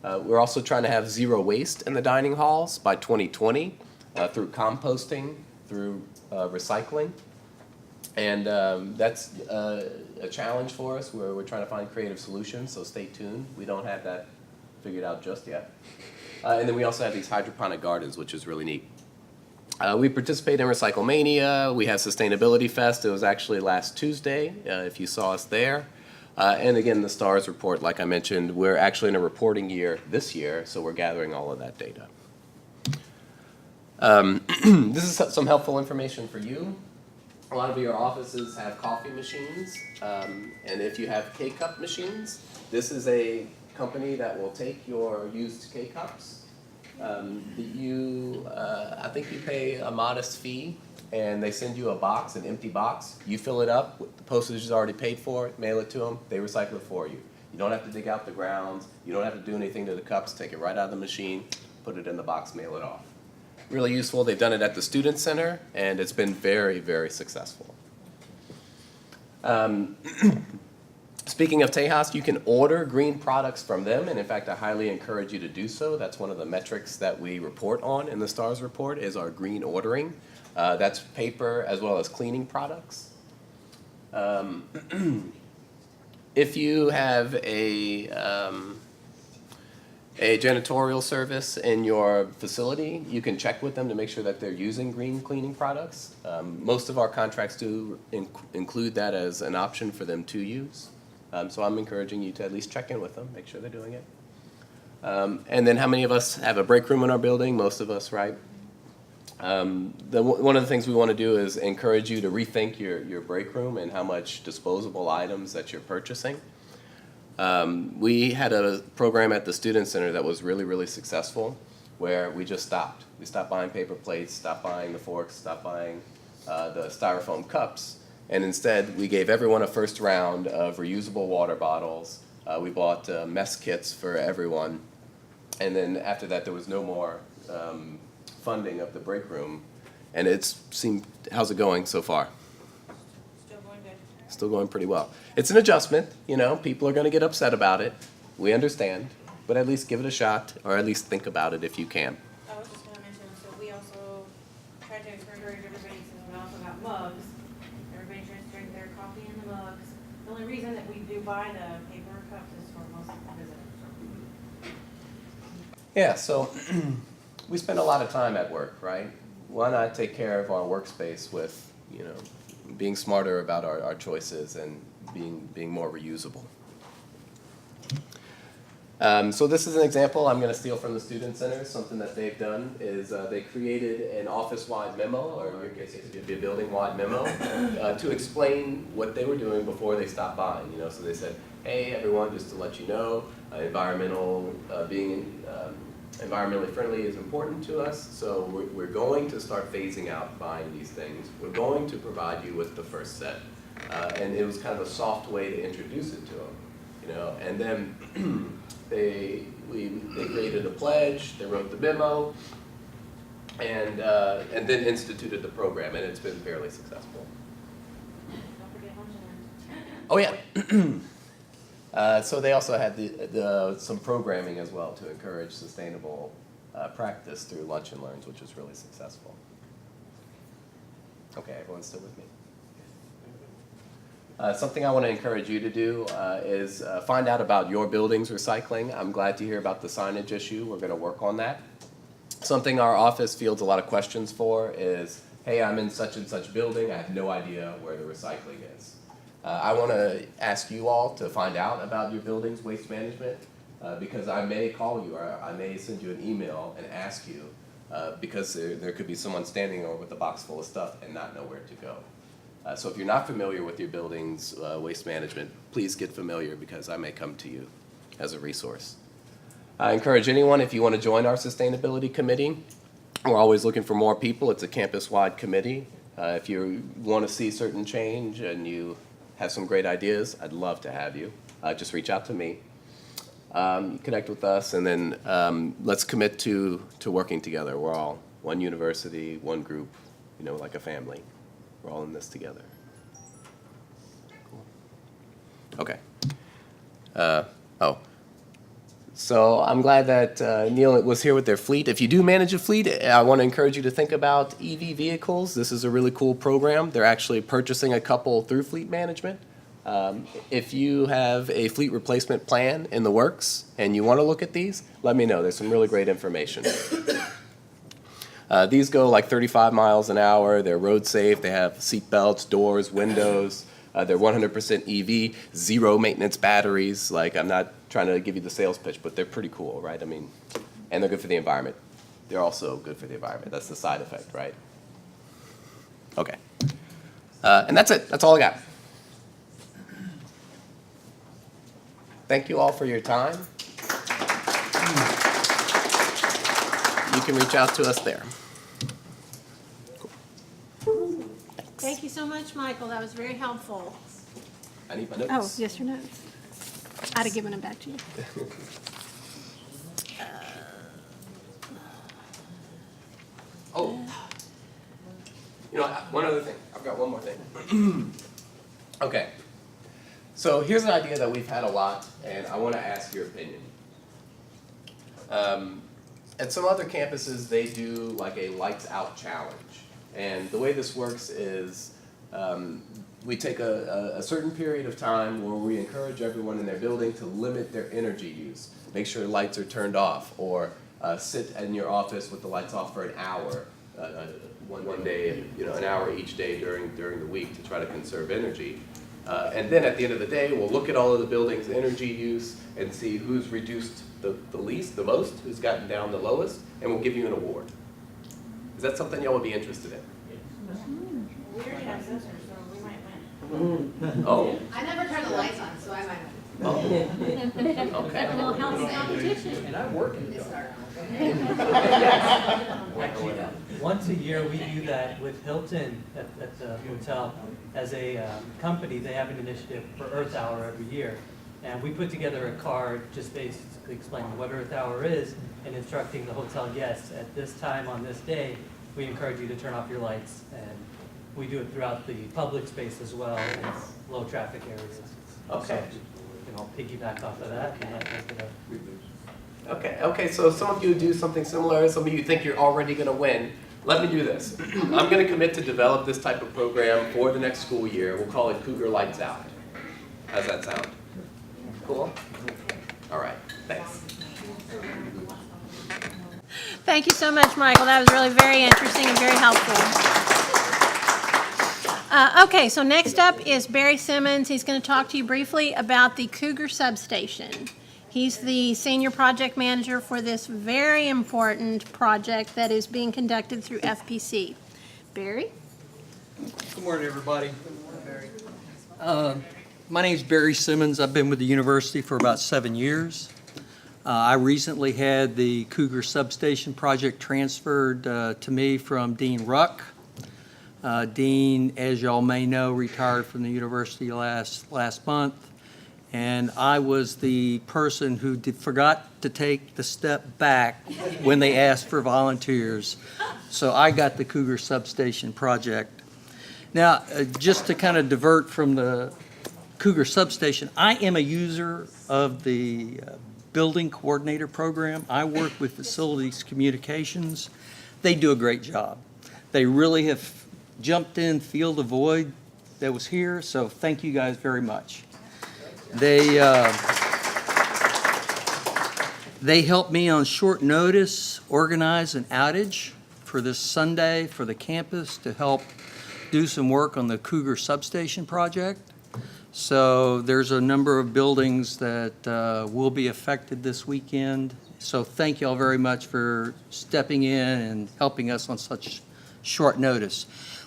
We're also trying to have zero waste in the dining halls by 2020 through composting, through recycling, and that's a challenge for us where we're trying to find creative solutions. So stay tuned. We don't have that figured out just yet. And then we also have these hydroponic gardens, which is really neat. We participate in Recyclemania. We have Sustainability Fest. It was actually last Tuesday, if you saw us there. And again, the STARS report, like I mentioned, we're actually in a reporting year this year, so we're gathering all of that data. This is some helpful information for you. A lot of your offices have coffee machines, and if you have K-cup machines, this is a company that will take your used K-cups. I think you pay a modest fee, and they send you a box, an empty box. You fill it up, the postage is already paid for, mail it to them, they recycle it for you. You don't have to dig out the grounds, you don't have to do anything to the cups, take it right out of the machine, put it in the box, mail it off. Really useful. They've done it at the Student Center, and it's been very, very successful. Speaking of Tejas, you can order green products from them, and in fact, I highly encourage you to do so. That's one of the metrics that we report on in the STARS report is our green ordering. That's paper as well as cleaning products. If you have a janitorial service in your facility, you can check with them to make sure that they're using green cleaning products. Most of our contracts do include that as an option for them to use. So I'm encouraging you to at least check in with them, make sure they're doing it. And then how many of us have a break room in our building? Most of us, right? One of the things we want to do is encourage you to rethink your break room and how much disposable items that you're purchasing. We had a program at the Student Center that was really, really successful where we just stopped. We stopped buying paper plates, stopped buying the forks, stopped buying the styrofoam cups, and instead we gave everyone a first round of reusable water bottles. We bought mess kits for everyone, and then after that there was no more funding of the break room, and how's it going so far? Still going good. Still going pretty well. It's an adjustment, people are gonna get upset about it. We understand, but at least give it a shot, or at least think about it if you can. I was just gonna mention, so we also tried to encourage everybody, since we also got mugs, everybody tries to drink their coffee in the mugs. The only reason that we do buy the paper cups is for most of the visitors. Yeah, so we spend a lot of time at work, right? Why not take care of our workspace with, being smarter about our choices and being more reusable. So this is an example I'm going to steal from the Student Center. Something that they've done is they created an office-wide memo, or in your case it could be a building-wide memo, to explain what they were doing before they stopped buying. So they said, hey everyone, just to let you know, being environmentally friendly is important to us, so we're going to start phasing out buying these things. We're going to provide you with the first set. And it was kind of a soft way to introduce it to them, and then they created a pledge, they wrote the memo, and then instituted the program, and it's been fairly successful. Don't forget lunch. Oh yeah. So they also had some programming as well to encourage sustainable practice through Lunch and Learns, which was really successful. Okay, everyone's still with me? Something I want to encourage you to do is find out about your building's recycling. I'm glad to hear about the signage issue. We're going to work on that. Something our office fields a lot of questions for is, hey, I'm in such and such building. I have no idea where the recycling is. I want to ask you all to find out about your building's waste management because I may call you or I may send you an email and ask you because there could be someone standing over with a box full of stuff and not know where to go. So if you're not familiar with your building's waste management, please get familiar because I may come to you as a resource. I encourage anyone, if you want to join our sustainability committee, we're always looking for more people. It's a campus-wide committee. If you want to see certain change and you have some great ideas, I'd love to have you. Just reach out to me, connect with us, and then let's commit to working together. We're all one university, one group, like a family. We're all in this together. Cool. Okay. So I'm glad that Neil was here with their fleet. If you do manage a fleet, I want to encourage you to think about EV vehicles. This is a really cool program. They're actually purchasing a couple through fleet management. If you have a fleet replacement plan in the works and you want to look at these, let me know. There's some really great information. These go like 35 miles an hour. They're road safe. They have seat belts, doors, windows. They're 100% EV, zero maintenance batteries. Like, I'm not trying to give you the sales pitch, but they're pretty cool, right? I mean, and they're good for the environment. They're also good for the environment. That's the side effect, right? Okay. And that's it. That's all I got. Thank you all for your time. You can reach out to us there. Thank you so much, Michael. That was very helpful. I need my Oh, notes. yes, your notes. I'd have given them back to you. Oh. You know, one other thing. I've got one more thing. Okay. So here's an idea that we've had a lot, and I want to ask your opinion. At some other campuses, they do like a lights out challenge. And the way this works is we take a certain period of time where we encourage everyone in their building to limit their energy use. Make sure lights are turned off, or sit in your office with the lights off for an hour, one day, you know, an hour each day during the week to try to conserve energy. And then at the end of the day, we'll look at all of the building's energy use and see who's reduced the least, the most, who's gotten down the lowest, and we'll give you an award. Is that something y'all would be interested in? We already have sensors, so we might win. Oh, I never turn the lights on, so I might. oh, okay. A little healthy competition. And I work in the It's dark. dark. Once a year, we do that with Hilton at the hotel. As a company, they have an initiative for Earth Hour every year. And we put together a card just basically explaining what Earth Hour is and instructing the hotel guests at this time on this day, we encourage you to turn off your lights. And we do it throughout the public space as well in low traffic areas. Okay. So, I'll piggyback off of that and that make it a Okay, so some of you do something similar, some of you think you're already gonna win. Let me do this. I'm gonna commit to develop this type of program for the next school year. We'll call it Cougar Lights Out. How's that sound? Cool? All right, thanks. Thank you so much, Michael. That was really very interesting and very helpful. Okay, so next up is Barry Simmons. He's going to talk to you briefly about the Cougar Substation. He's the senior project manager for this very important project that is being conducted through FPC. Barry? Good morning, everybody. My name's Barry Simmons. I've been with the university for about 7 years. I recently had the Cougar Substation project transferred to me from Dean Ruck. Dean, as y'all may know, retired from the university last month. And I was the person who forgot to take the step back when they asked for volunteers. So I got the Cougar Substation project. Now, just to kind of divert from the Cougar Substation, I am a user of the Building Coordinator Program. I work with Facilities Communications. They do a great job. They really have jumped in, filled the void that was here, so thank you guys very much. They helped me on short notice organize an outage for this Sunday for the campus to help do some work on the Cougar Substation project. So there's a number of buildings that will be affected this weekend. So thank you all very much for stepping in and helping us on such short notice.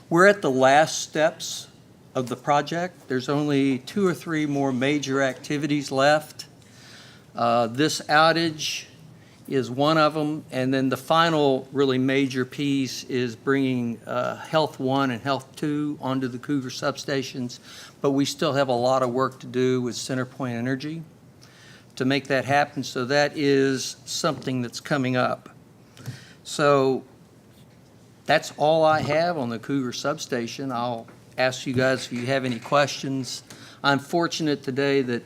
We're at the last steps of the project. There's only 2 or 3 more major activities left. This outage is one of them, and then the final really major piece is bringing Health 1 and Health 2 onto the Cougar substations, but we still have a lot of work to do with CenterPoint Energy to make that happen, so that is something that's coming up. So that's all I have on the Cougar substation. I'll ask you guys if you have any questions. I'm fortunate today that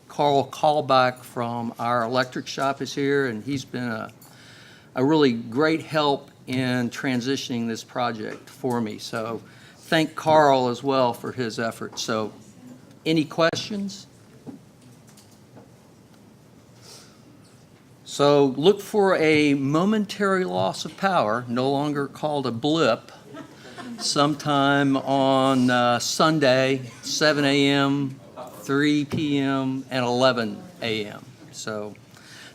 Carl Callback from our electric shop is here, and he's been a really great help in transitioning this project for me. So thank Carl as well for his efforts. So any questions? So look for a momentary loss of power, no longer called a blip, sometime on Sunday, 7 a.m., 3 p.m., and 11 a.m. So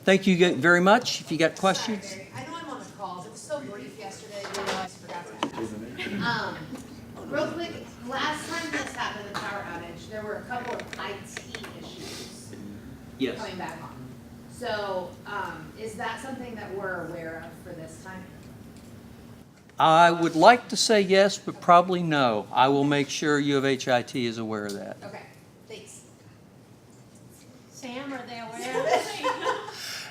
thank you very much. If you got questions. I know I'm on the calls. It was so brief yesterday, I realized I forgot to ask. Real quick, last time this happened, the power outage, there were a couple of IT issues Yes. coming back on. So, is that something that we're aware of for this time? I would like to say yes, but probably no. I will make sure U of HIT is aware of that. Okay, thanks. Sam, are they aware of it?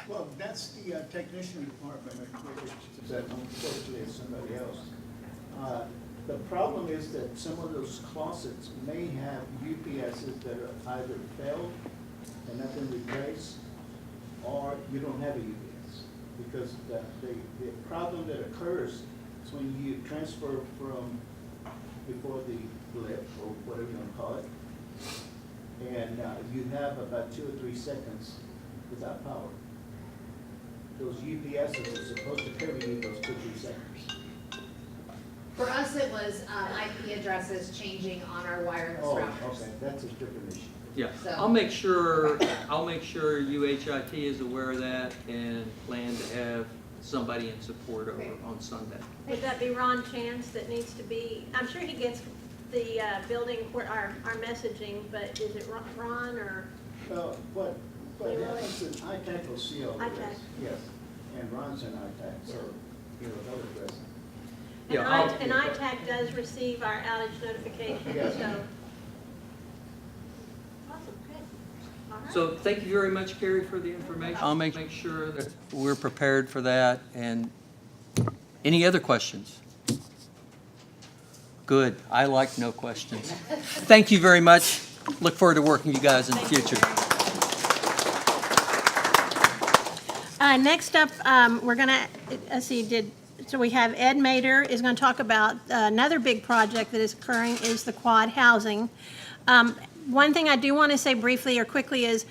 Well, that's the technician department, which is that unfortunately is somebody else. The problem is that some of those closets may have UPSs that are either failed and not been replaced, or you don't have a UPS. Because the problem that occurs is when you transfer from before the blip, or whatever you want to call it, and you have about 2 or 3 seconds without power. Those UPSs are supposed to carry you those 2 or 3 seconds. For us, it was IP addresses changing on our wireless Oh, routers. okay, that's a different issue. Yeah, So- I'll make sure UHIT is aware of that and plan to have somebody in support over on Sunday. Would that be Ron Chance that needs to be, I'm sure he gets the building, our messaging, but is it Ron or? Well, what happens is ITAC will see all of this. ITAC. Yes, and Ron's in ITAC, so, they'll address it. And Yeah, I'll- and ITAC does receive our outage notification, Yes. so. Awesome, good. All right. So thank you very much, Carrie, for the information. I'll make sure that we're prepared for that. And any other questions? Good. I like no questions. Thank you very much. Look forward to working with you guys in the future. Next up, we're gonna, let's see, so we have Ed Mader is gonna talk about another big project that is occurring is the quad housing. One thing I do want to say briefly or quickly is,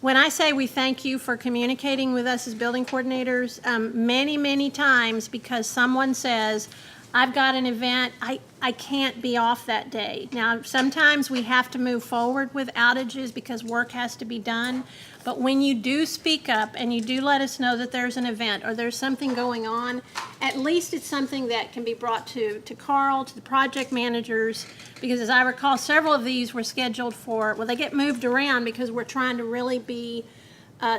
when I say we thank you for communicating with us as building coordinators, many, many times because someone says, I've got an event, I can't be off that day. Now, sometimes we have to move forward with outages because work has to be done. But when you do speak up and you do let us know that there's an event or there's something going on, at least it's something that can be brought to Carl, to the project managers, because as I recall, several of these were scheduled for, well, they get moved around because we're trying to really be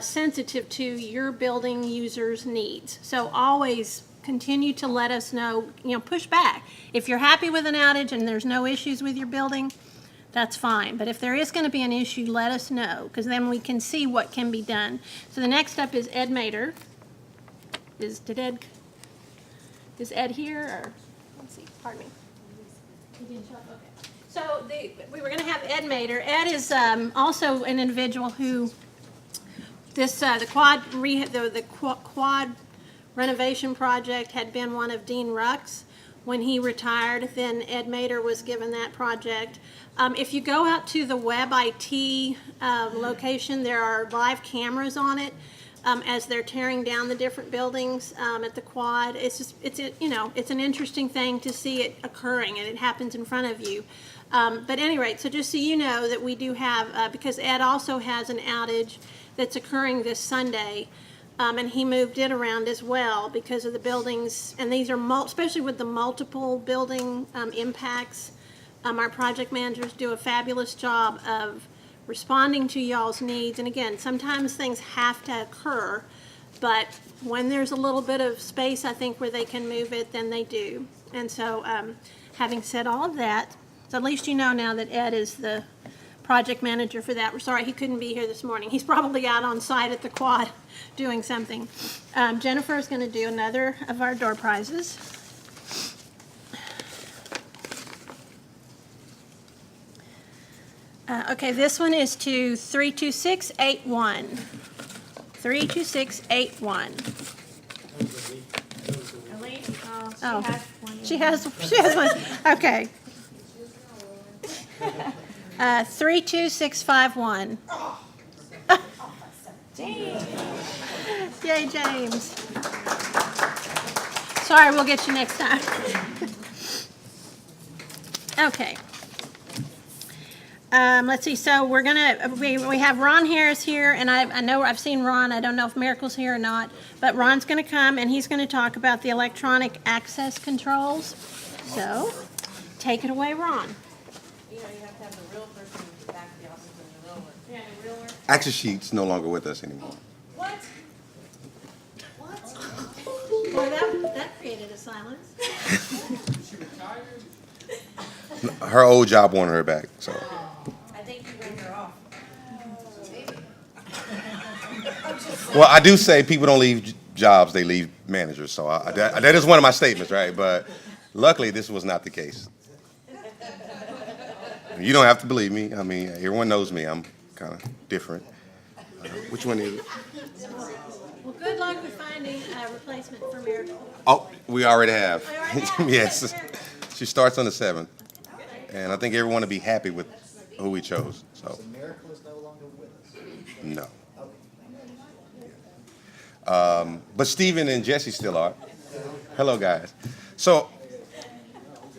sensitive to your building users' needs. So always continue to let us know, push back. If you're happy with an outage and there's no issues with your building, that's fine. But if there is going to be an issue, let us know, because then we can see what can be done. So the next up is Ed Mader. Is Ed here, or, let's see, pardon me. He didn't show up, okay. So we were going to have Ed Mader. Ed is also an individual who, the quad renovation project had been one of Dean Ruck's. When he retired, then Ed Mader was given that project. If you go out to the Web IT location, there are live cameras on it as they're tearing down the different buildings at the quad. It's an interesting thing to see it occurring, and it happens in front of you. But at any rate, so just so you know that we do have, because Ed also has an outage that's occurring this Sunday. And he moved it around as well because of the buildings, and these are, especially with the multiple building impacts, our project managers do a fabulous job of responding to y'all's needs. And again, sometimes things have to occur, but when there's a little bit of space, I think, where they can move it, then they do. And so having said all of that, so at least you know now that Ed is the project manager for that. We're sorry he couldn't be here this morning. He's probably out on site at the quad doing something. Jennifer is going to do another of our door prizes. Okay, this one is to 32681. 32681. Elaine, Oh, she has one. she has one. Okay. 32651. James. Yay, James. Sorry, we'll get you next time. Okay. Let's see, so we have Ron Harris here, and I know I've seen Ron. I don't know if Miracle's here or not, but Ron's going to come, and he's going to talk about the electronic access controls. So, take it away, Ron. Yeah, you have to have the real person back at the office and the real one. Yeah, the real work. Actually, she's no longer with us anymore. What? Boy, that created a silence. Her old job wanted her back, so. I think you ran her off. Well, I do say people don't leave jobs, they leave managers, so that is one of my statements, right? But luckily, this was not the case. You don't have to believe me. I mean, everyone knows me. I'm kind of different. Which one is it? Well, good luck with finding a replacement for Miracle. Oh, we already have. We already have. Yes. She starts on the 7th. And I think everyone will be happy with who we chose, so. So Miracle is no longer with us. No. But Stephen and Jesse still are. Hello, guys. So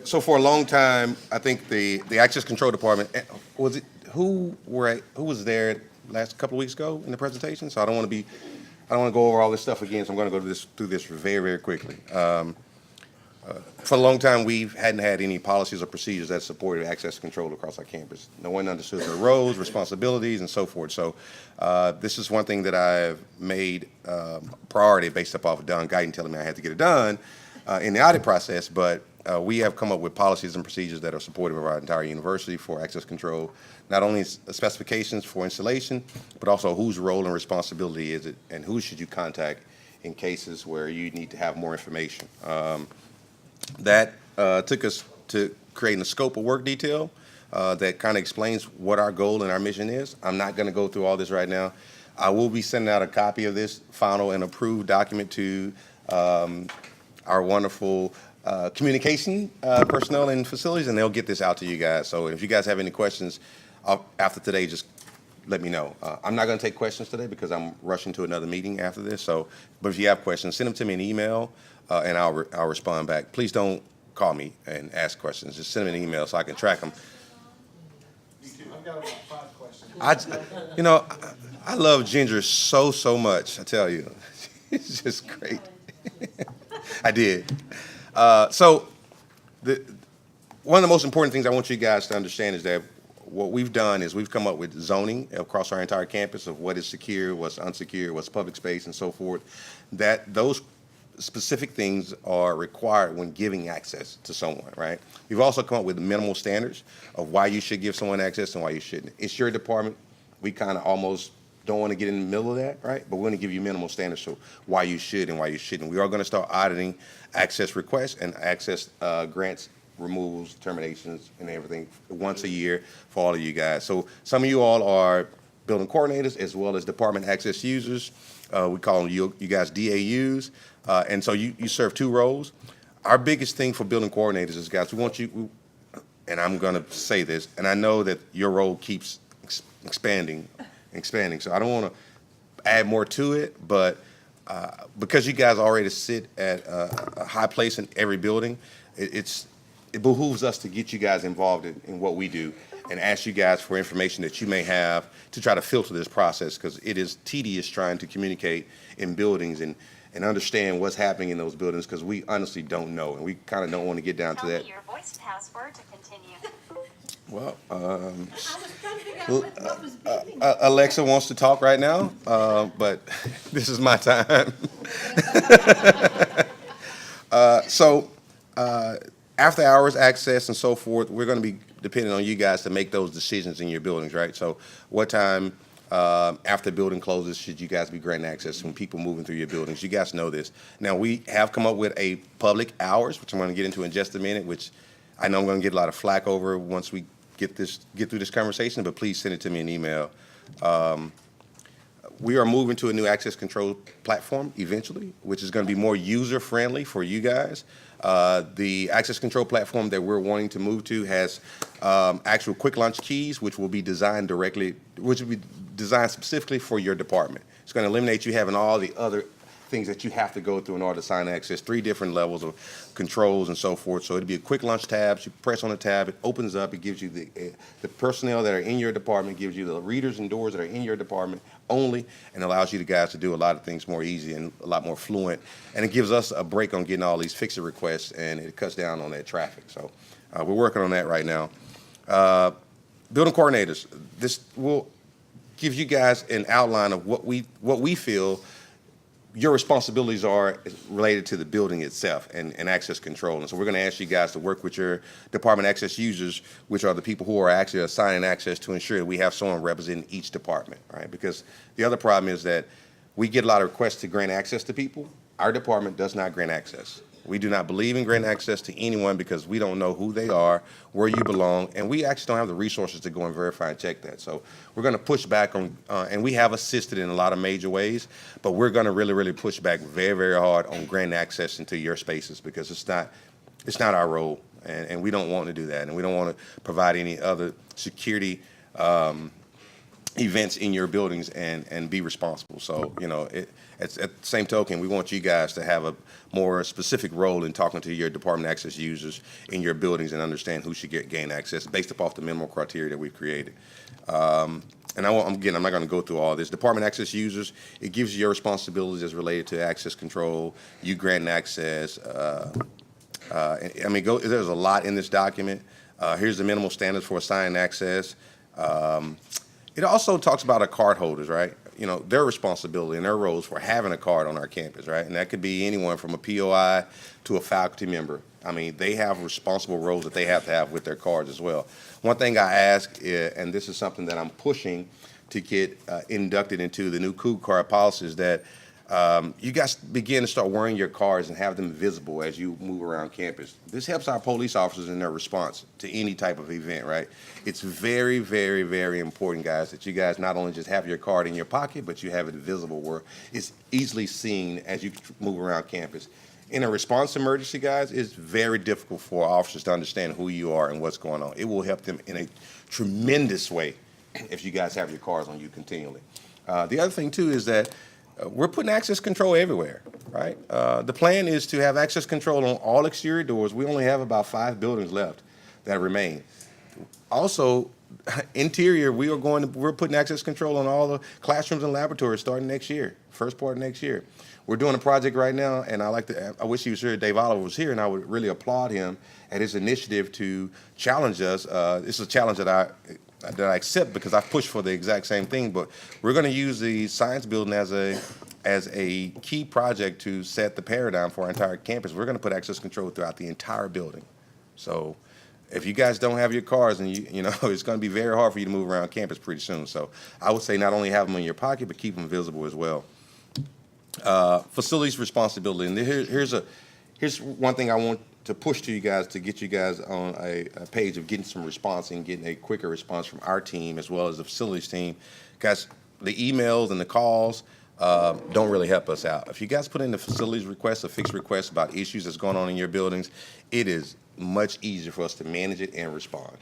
for a long time, I think the Access Control Department, who was there last couple of weeks ago in the presentation? So I don't want to go over all this stuff again, so I'm going to go through this very, very quickly. For a long time, we hadn't had any policies or procedures that supported access control across our campus. No one understood their roles, responsibilities, and so forth. So this is one thing that I've made priority based off of Don Guyton telling me I had to get it done in the audit process. But we have come up with policies and procedures that are supportive of our entire university for access control, not only specifications for installation, but also whose role and responsibility is it, and who should you contact in cases where you need to have more information. That took us to creating a scope of work detail that kind of explains what our goal and our mission is. I'm not going to go through all this right now. I will be sending out a copy of this final and approved document to our wonderful communication personnel and facilities, and they'll get this out to you guys. So if you guys have any questions after today, just let me know. I'm not going to take questions today because I'm rushing to another meeting after this. So, but if you have questions, send them to me in email. And I'll respond back. Please don't call me and ask questions. Just send me an email so I can track them. I've got about 5 questions. I love Ginger so much. I tell you, it's just great. I did. So one of the most important things I want you guys to understand is that what we've done is we've come up with zoning across our entire campus of what is secure, what's unsecure, what's public space, and so forth. That those specific things are required when giving access to someone, right? We've also come up with minimal standards of why you should give someone access and why you shouldn't. It's your department. We kind of almost don't want to get in the middle of that, right? But we're going to give you minimal standards so why you should and why you shouldn't. We are going to start auditing access requests and access grants, removals, terminations, and everything once a year for all of you guys. So some of you all are building coordinators as well as department access users. We call them you guys DAUs. And so you serve 2 roles. Our biggest thing for building coordinators is, guys, we want you, and I'm going to say this, and I know that your role keeps expanding, so I don't want to add more to it, but because you guys already sit at a high place in every building, it behooves us to get you guys involved in what we do and ask you guys for information that you may have to try to filter this process, because it is tedious trying to communicate in buildings and understand what's happening in those buildings, because we honestly don't know, and we kind of don't want to get down to that. Tell me your voice password to continue. Well, I was trying to figure out what was beeping. Alexa wants to talk right now, but this is my time. So after hours access and so forth, we're going to be depending on you guys to make those decisions in your buildings, right? So what time after the building closes should you guys be granting access when people moving through your buildings? You guys know this. Now, we have come up with a public hours, which I'm going to get into in just a minute, which I know I'm going to get a lot of flack over once we get through this conversation, but please send it to me in email. We are moving to a new access control platform eventually, which is going to be more user-friendly for you guys. The access control platform that we're wanting to move to has actual quick launch keys, which will be designed specifically for your department. It's going to eliminate you having all the other things that you have to go through in order to sign access, 3 different levels of controls and so forth. So it'll be a quick launch tab. You press on the tab, it opens up, it gives you the personnel that are in your department, gives you the readers and doors that are in your department only, and allows you guys to do a lot of things more easy and a lot more fluent. And it gives us a break on getting all these fix-it requests, and it cuts down on that traffic. So we're working on that right now. Building coordinators, this will give you guys an outline of what we feel your responsibilities are related to the building itself and access control. And so we're going to ask you guys to work with your department access users, which are the people who are actually assigning access, to ensure that we have someone representing each department, right? Because the other problem is that we get a lot of requests to grant access to people. Our department does not grant access. We do not believe in granting access to anyone because we don't know who they are, where you belong, and we actually don't have the resources to go and verify and check that. So we're going to push back on, and we have assisted in a lot of major ways, but we're going to really, really push back very, very hard on granting access into your spaces because it's not our role, and we don't want to do that, and we don't want to provide any other security events in your buildings and be responsible. So, you know, at the same token, we want you guys to have a more specific role in talking to your department access users in your buildings and understand who should gain access based upon the minimal criteria that we've created. And again, I'm not going to go through all this. Department access users, it gives you your responsibilities as related to access control, you granting access. I mean, there's a lot in this document. Here's the minimal standards for assigning access. It also talks about our card holders, right? You know, their responsibility and their roles for having a card on our campus, right? And that could be anyone from a POI to a faculty member. I mean, they have responsible roles that they have to have with their cards as well. One thing I ask, and this is something that I'm pushing to get inducted into the new Cougar card policy, is that you guys begin to start wearing your cards and have them visible as you move around campus. This helps our police officers in their response to any type of event, right? It's very, very, very important, guys, that you guys not only just have your card in your pocket, but you have it visible where it's easily seen as you move around campus. In a response emergency, guys, it's very difficult for officers to understand who you are and what's going on. It will help them in a tremendous way if you guys have your cards on you continually. The other thing, too, is that we're putting access control everywhere, right? The plan is to have access control on all exterior doors. We only have about 5 buildings left that remain. Also, interior, we're putting access control on all the classrooms and laboratories starting next year, first part of next year. We're doing a project right now, and I wish he was here, Dave Oliver was here, and I would really applaud him at his initiative to challenge us. This is a challenge that I accept because I've pushed for the exact same thing, but we're going to use the science building as a key project to set the paradigm for our entire campus. We're going to put access control throughout the entire building. So if you guys don't have your cars, and you know, it's going to be very hard for you to move around campus pretty soon. So I would say not only have them in your pocket, but keep them visible as well. Facilities responsibility, and here's one thing I want to push to you guys to get you guys on a page of getting some response and getting a quicker response from our team as well as the facilities team. Guys, the emails and the calls don't really help us out. If you guys put in the facilities requests, a fixed request about issues that's going on in your buildings, it is much easier for us to manage it and respond.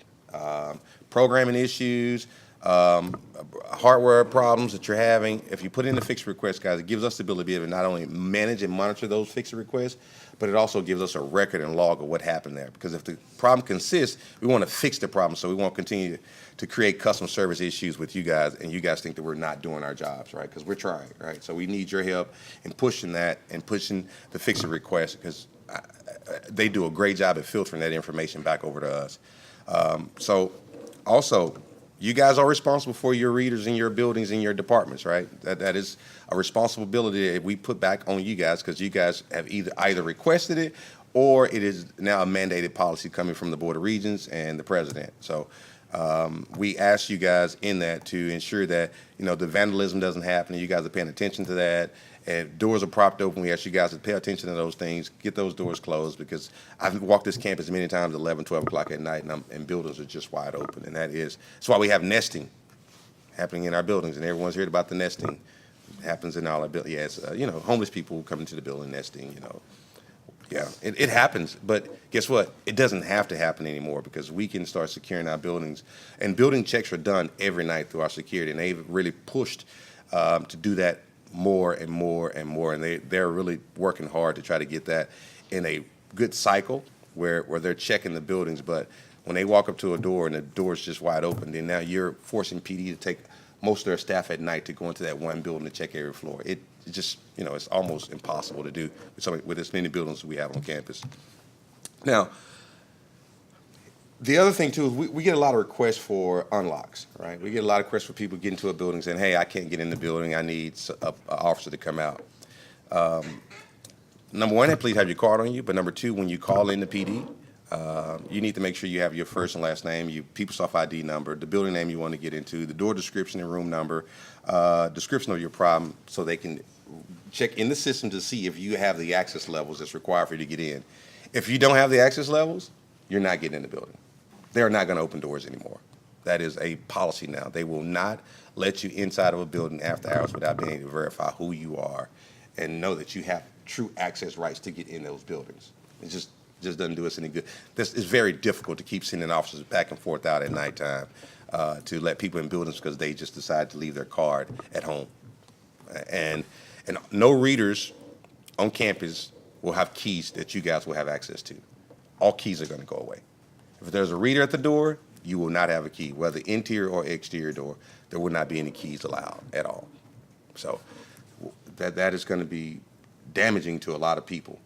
Programming issues, hardware problems that you're having, if you put in the fixed request, guys, it gives us the ability to be able to not only manage and monitor those fixed requests, but it also gives us a record and log of what happened there. Because if the problem consists, we want to fix the problem, so we won't continue to create customer service issues with you guys, and you guys think that we're not doing our jobs, right? Because we're trying, right? So we need your help in pushing that and pushing the fix request, because they do a great job at filtering that information back over to us. So also, you guys are responsible for your readers in your buildings and your departments, right? That is a responsibility that we put back on you guys, because you guys have either requested it, or it is now a mandated policy coming from the Board of Regents and the President. So we ask you guys in that to ensure that, you know, the vandalism doesn't happen, and you guys are paying attention to that. And doors are propped open, we ask you guys to pay attention to those things, get those doors closed, because I've walked this campus many times at 11, 12 o'clock at night, and buildings are just wide open. And that's why we have nesting happening in our buildings, and everyone's heard about the nesting. It happens in all our buildings. Yes, you know, homeless people come into the building nesting, you know. Yeah, it happens, but guess what? It doesn't have to happen anymore, because we can start securing our buildings. And building checks are done every night through our security, and they've really pushed to do that more and more and more, and they're really working hard to try to get that in a good cycle where they're checking the buildings. But when they walk up to a door and the door's just wide open, then now you're forcing PD to take most of their staff at night to go into that one building to check every floor. It just, you know, it's almost impossible to do with as many buildings as we have on campus. Now, The other thing too is we get a lot of requests for unlocks, right? We get a lot of requests for people getting to a building saying, hey, I can't get in the building, I need an officer to come out. Number one, please have your card on you, but number two, when you call in the PD, you need to make sure you have your first and last name, your PeopleSoft ID number, the building name you want to get into, the door description and room number, description of your problem, so they can check in the system to see if you have the access levels that's required for you to get in. If you don't have the access levels, you're not getting in the building. They're not going to open doors anymore. That is a policy now. They will not let you inside of a building after hours without being able to verify who you are and know that you have true access rights to get in those buildings. It just doesn't do us any good. It's very difficult to keep sending officers back and forth out at nighttime to let people in buildings because they just decide to leave their card at home. And no readers on campus will have keys that you guys will have access to. All keys are going to go away. If there's a reader at the door, you will not have a key, whether interior or exterior door. There will not be any keys allowed at all. So that is going to be damaging to a lot of people.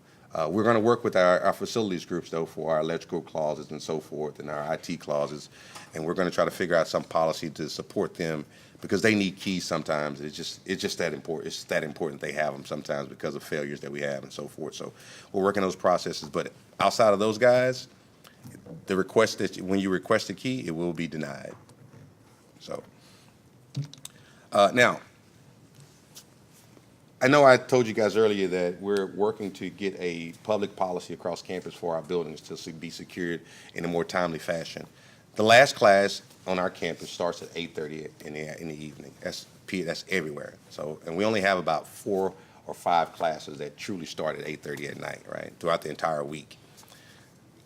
We're going to work with our facilities groups, though, for our electrical clauses and so forth, and our IT clauses, and we're going to try to figure out some policy to support them because they need keys sometimes. It's just that important. It's that important they have them sometimes because of failures that we have and so forth. So we're working those processes. But outside of those guys, the request that when you request a key, it will be denied. So now, I know I told you guys earlier that we're working to get a public policy across campus for our buildings to be secured in a more timely fashion. The last class on our campus starts at 8:30 in the evening. That's everywhere. So, and we only have about 4 or 5 classes that truly start at 8:30 at night, right, throughout the entire week.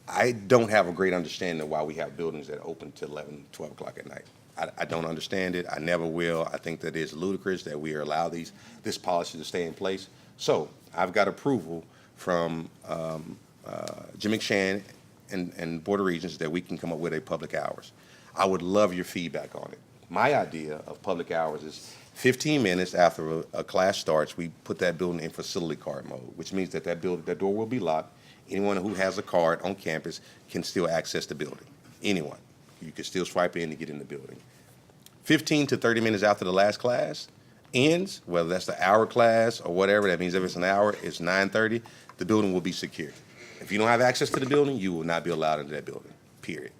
I don't have a great understanding of why we have buildings that open till 11, 12 o'clock at night. I don't understand it. I never will. I think that it's ludicrous that we are allowed this policy to stay in place. So I've got approval from Jim McShann and Board of Regents that we can come up with a public hours. I would love your feedback on it. My idea of public hours is 15 minutes after a class starts, we put that building in facility card mode, which means that that door will be locked. Anyone who has a card on campus can still access the building. Anyone. You can still swipe in to get in the building. 15 to 30 minutes after the last class ends, whether that's the hour class or whatever, that means if it's an hour, it's 9:30, the building will be secure. If you don't have access to the building, you will not be allowed into that building, period.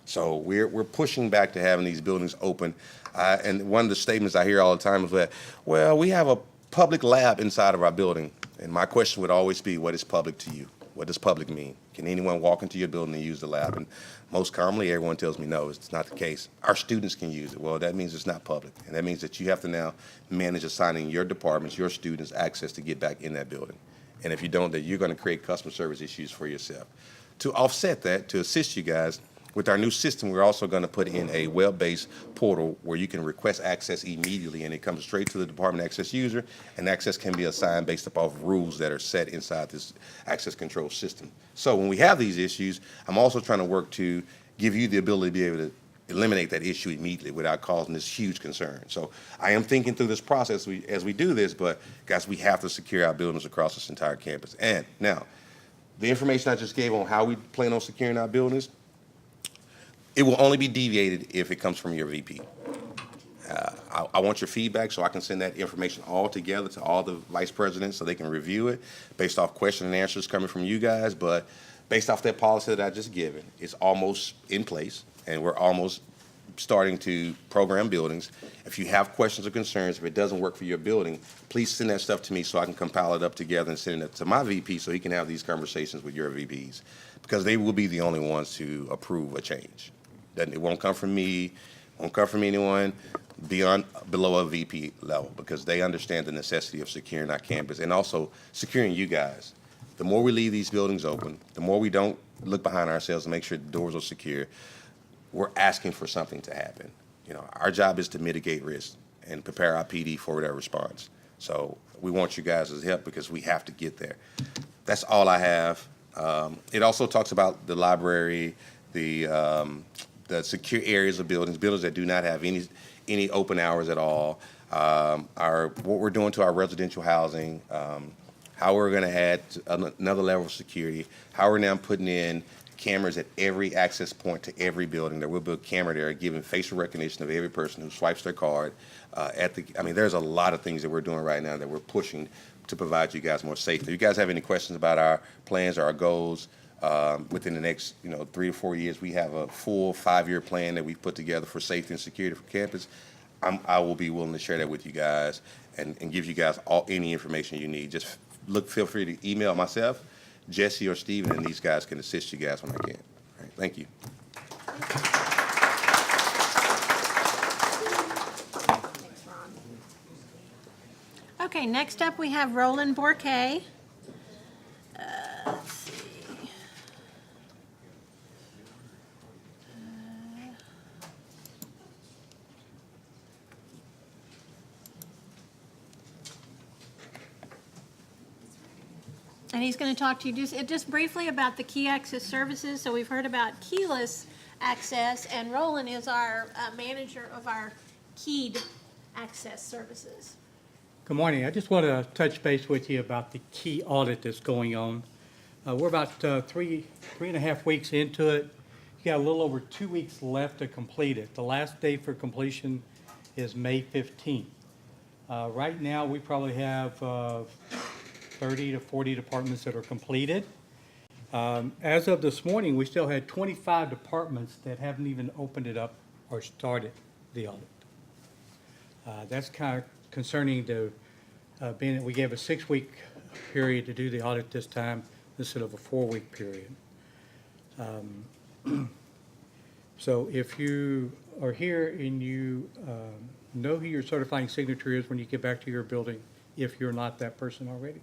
So we're pushing back to having these buildings open. And one of the statements I hear all the time is that, well, we have a public lab inside of our building. And my question would always be, what is public to you? What does public mean? Can anyone walk into your building and use the lab? And most commonly, everyone tells me, no, it's not the case. Our students can use it. Well, that means it's not public. And that means that you have to now manage assigning your departments, your students, access to get back in that building. And if you don't, then you're going to create customer service issues for yourself. To offset that, to assist you guys, with our new system, we're also going to put in a web-based portal where you can request access immediately, and it comes straight to the department access user, and access can be assigned based upon rules that are set inside this access control system. So when we have these issues, I'm also trying to work to give you the ability to be able to eliminate that issue immediately without causing this huge concern. So I am thinking through this process as we do this, but guys, we have to secure our buildings across this entire campus. And now, the information I just gave on how we plan on securing our buildings, it will only be deviated if it comes from your VP. I want your feedback so I can send that information all together to all the vice presidents so they can review it based off question and answers coming from you guys. But based off that policy that I just given, it's almost in place, and we're almost starting to program buildings. If you have questions or concerns, if it doesn't work for your building, please send that stuff to me so I can compile it up together and send it to my VP so he can have these conversations with your VPs, because they will be the only ones to approve a change. It won't come from me, won't come from anyone below a VP level, because they understand the necessity of securing our campus and also securing you guys. The more we leave these buildings open, the more we don't look behind ourselves and make sure the doors are secure, we're asking for something to happen. You know, our job is to mitigate risk and prepare our PD for their response. So we want you guys' help because we have to get there. That's all I have. It also talks about the library, the secure areas of buildings that do not have any open hours at all. What we're doing to our residential housing, how we're going to add another level of security, how we're now putting in cameras at every access point to every building. There will be a camera there giving facial recognition of every person who swipes their card. I mean, there's a lot of things that we're doing right now that we're pushing to provide you guys more safety. If you guys have any questions about our plans or our goals, within the next 3 to 4 years, we have a full 5-year plan that we've put together for safety and security for campus. I will be willing to share that with you guys and give you guys any information you need. Just feel free to email myself, Jesse, or Steven, and these guys can assist you guys when I can. All right, thank you. Thanks, Ron. Okay, next up we have Roland Bourquet. Let's see. And he's going to talk to you just briefly about the key access services. So we've heard about keyless access, and Roland is our manager of our keyed access services. Good morning. I just want to touch base with you about the key audit that's going on. We're about three and a half weeks into it. You got a little over 2 weeks left to complete it. The last day for completion is May 15th. Right now, we probably have 30 to 40 departments that are completed. As of this morning, we still had 25 departments that haven't even opened it up or started the audit. That's kind of concerning being that we gave a 6-week period to do the audit this time instead of a 4-week period. So if you are here and you know who your certifying signature is when you get back to your building, if you're not that person already,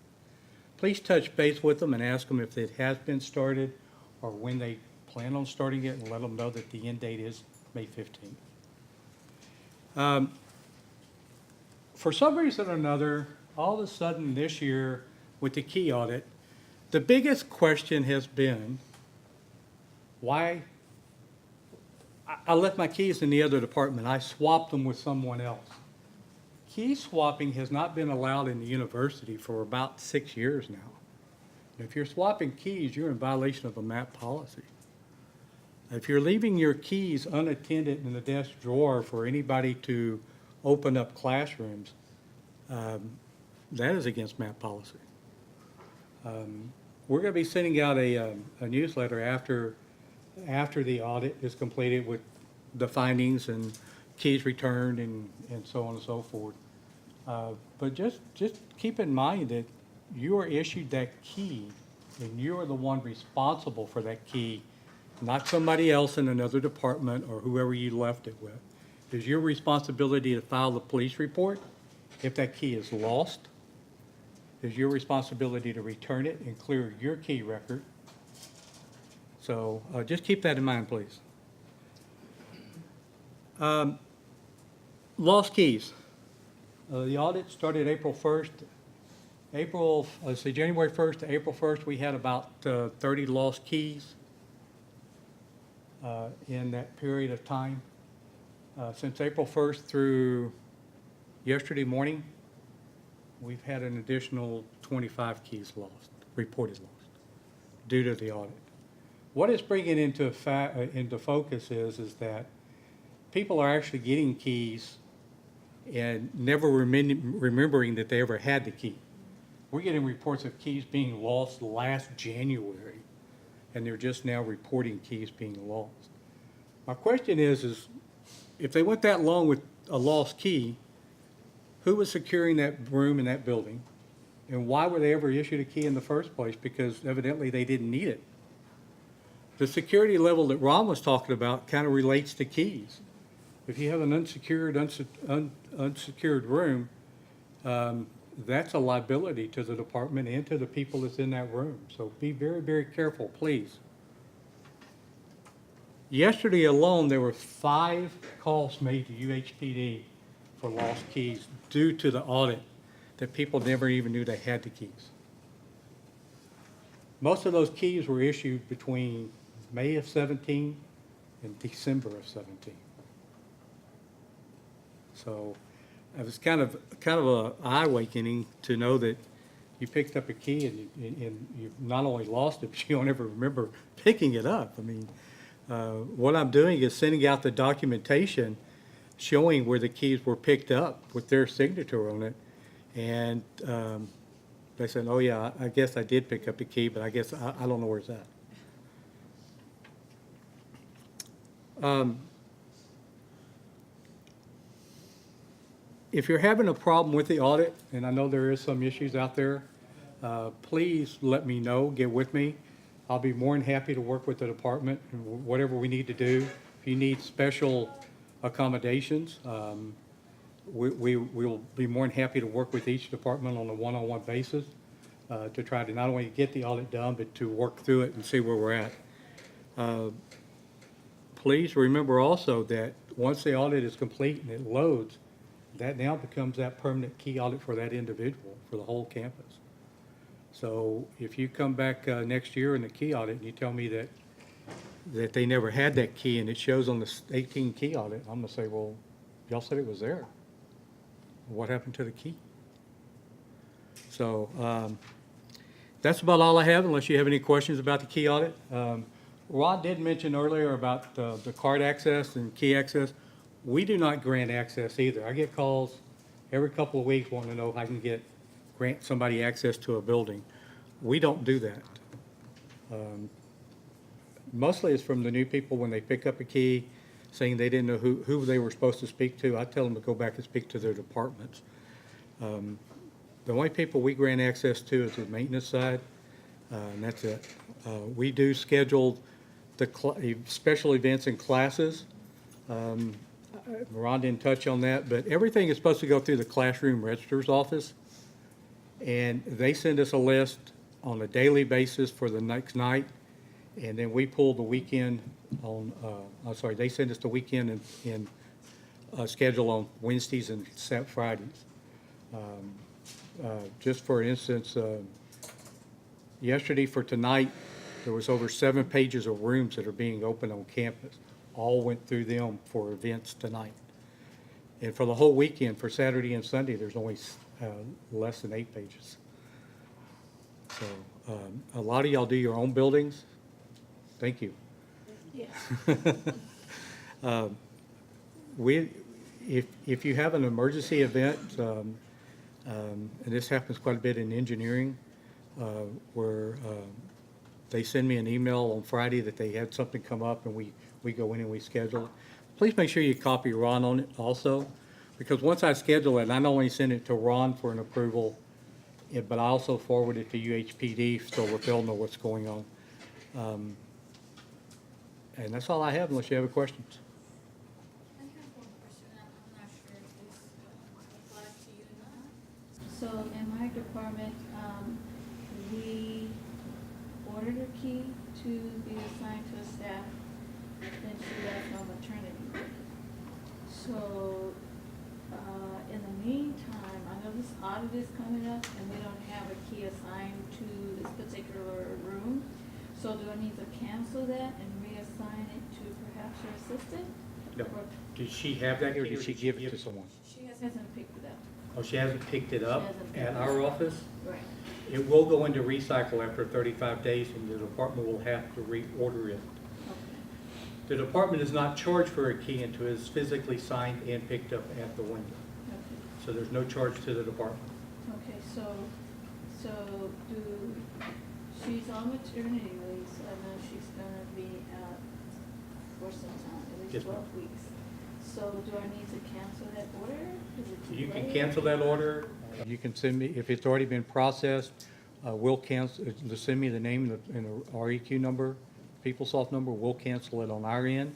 please touch base with them and ask them if it has been started or when they plan on starting it, and let them know that the end date is May 15th. For some reason or another, all of a sudden this year with the key audit, the biggest question has been why I left my keys in the other department. I swapped them with someone else. Key swapping has not been allowed in the university for about 6 years now. If you're swapping keys, you're in violation of a MAP policy. If you're leaving your keys unattended in the desk drawer for anybody to open up classrooms, that is against MAP policy. We're going to be sending out a newsletter after the audit is completed with the findings and keys returned and so on and so forth. But just keep in mind that you are issued that key and you are the one responsible for that key, not somebody else in another department or whoever you left it with. It's your responsibility to file the police report. If that key is lost, it's your responsibility to return it and clear your key record. So just keep that in mind, please. Lost keys. The audit started April 1st. January 1st to April 1st, we had about 30 lost keys in that period of time. Since April 1st through yesterday morning, we've had an additional 25 keys lost, reported lost, due to the audit. What it's bringing into focus is that people are actually getting keys and never remembering that they ever had the key. We're getting reports of keys being lost last January, and they're just now reporting keys being lost. My question is if they went that long with a lost key, who was securing that room in that building? And why were they ever issued a key in the first place? Because evidently they didn't need it. The security level that Ron was talking about kind of relates to keys. If you have an unsecured room, that's a liability to the department and to the people that's in that room. So be very, very careful, please. Yesterday alone, there were 5 calls made to UHPD for lost keys due to the audit that people never even knew they had the keys. Most of those keys were issued between May of 17 and December of 17. So it was kind of an eye-awakening to know that you picked up a key and you not only lost it, but you don't ever remember picking it up. I mean, what I'm doing is sending out the documentation showing where the keys were picked up with their signature on it. And they said, oh yeah, I guess I did pick up a key, but I guess I don't know where it's at. If you're having a problem with the audit, and I know there is some issues out there, please let me know, get with me. I'll be more than happy to work with the department and whatever we need to do. If you need special accommodations, we'll be more than happy to work with each department on a one-on-one basis to try to not only get the audit done, but to work through it and see where we're at. Please remember also that once the audit is complete and it loads, that now becomes that permanent key audit for that individual, for the whole campus. So if you come back next year in the key audit and you tell me that they never had that key and it shows on the 18 key audit, I'm gonna say, well, y'all said it was there. What happened to the key? So that's about all I have, unless you have any questions about the key audit. Rod did mention earlier about the card access and key access. We do not grant access either. I get calls every couple of weeks wanting to know if I can grant somebody access to a building. We don't do that. Mostly it's from the new people when they pick up a key, saying they didn't know who they were supposed to speak to. I tell them to go back and speak to their departments. The only people we grant access to is the maintenance side, and that's it. We do schedule the special events and classes. Ron didn't touch on that, but everything is supposed to go through the classroom registrar's office. And they send us a list on a daily basis for the next night. And then we pull the weekend on, they send us the weekend and schedule on Wednesdays and Fridays. Just for instance, yesterday for tonight, there was over 7 pages of rooms that are being opened on campus. All went through them for events tonight. And for the whole weekend, for Saturday and Sunday, there's only less than 8 pages. So a lot of y'all do your own buildings. Thank you. Yes. If you have an emergency event, and this happens quite a bit in engineering, where they send me an email on Friday that they had something come up and we go in and we schedule. Please make sure you copy Ron on it also, because once I schedule it, I not only send it to Ron for an approval, but I also forward it to UHPD so that they'll know what's going on. And that's all I have, unless you have questions. I have one question, I'm not sure if this applies to you or not. So in my department, we ordered a key to be assigned to a staff, then she left on maternity leave. So, in the meantime, I know this audit is coming up and we don't have a key assigned to this particular room. So do I need to cancel that and reassign it to perhaps your assistant? No. Or- Did she have that, or did she give it to someone? She hasn't picked it up. Oh, she hasn't picked it up She hasn't picked at it our up. office? Right. It will go into recycle after 35 days, and the department will have to reorder it. Okay. The department is not charged for a key until it's physically signed and picked up at the window. Okay. So there's no charge to the department. Okay, so she's on maternity leave, so I know she's gonna be out for some time, at Yes, least ma'am. 12 weeks. So do I need to cancel that order? Is it too You can late? cancel that order. You can send me, if it's already been processed, we'll cancel, send me the name and the REQ number, PeopleSoft number, we'll cancel it on our end.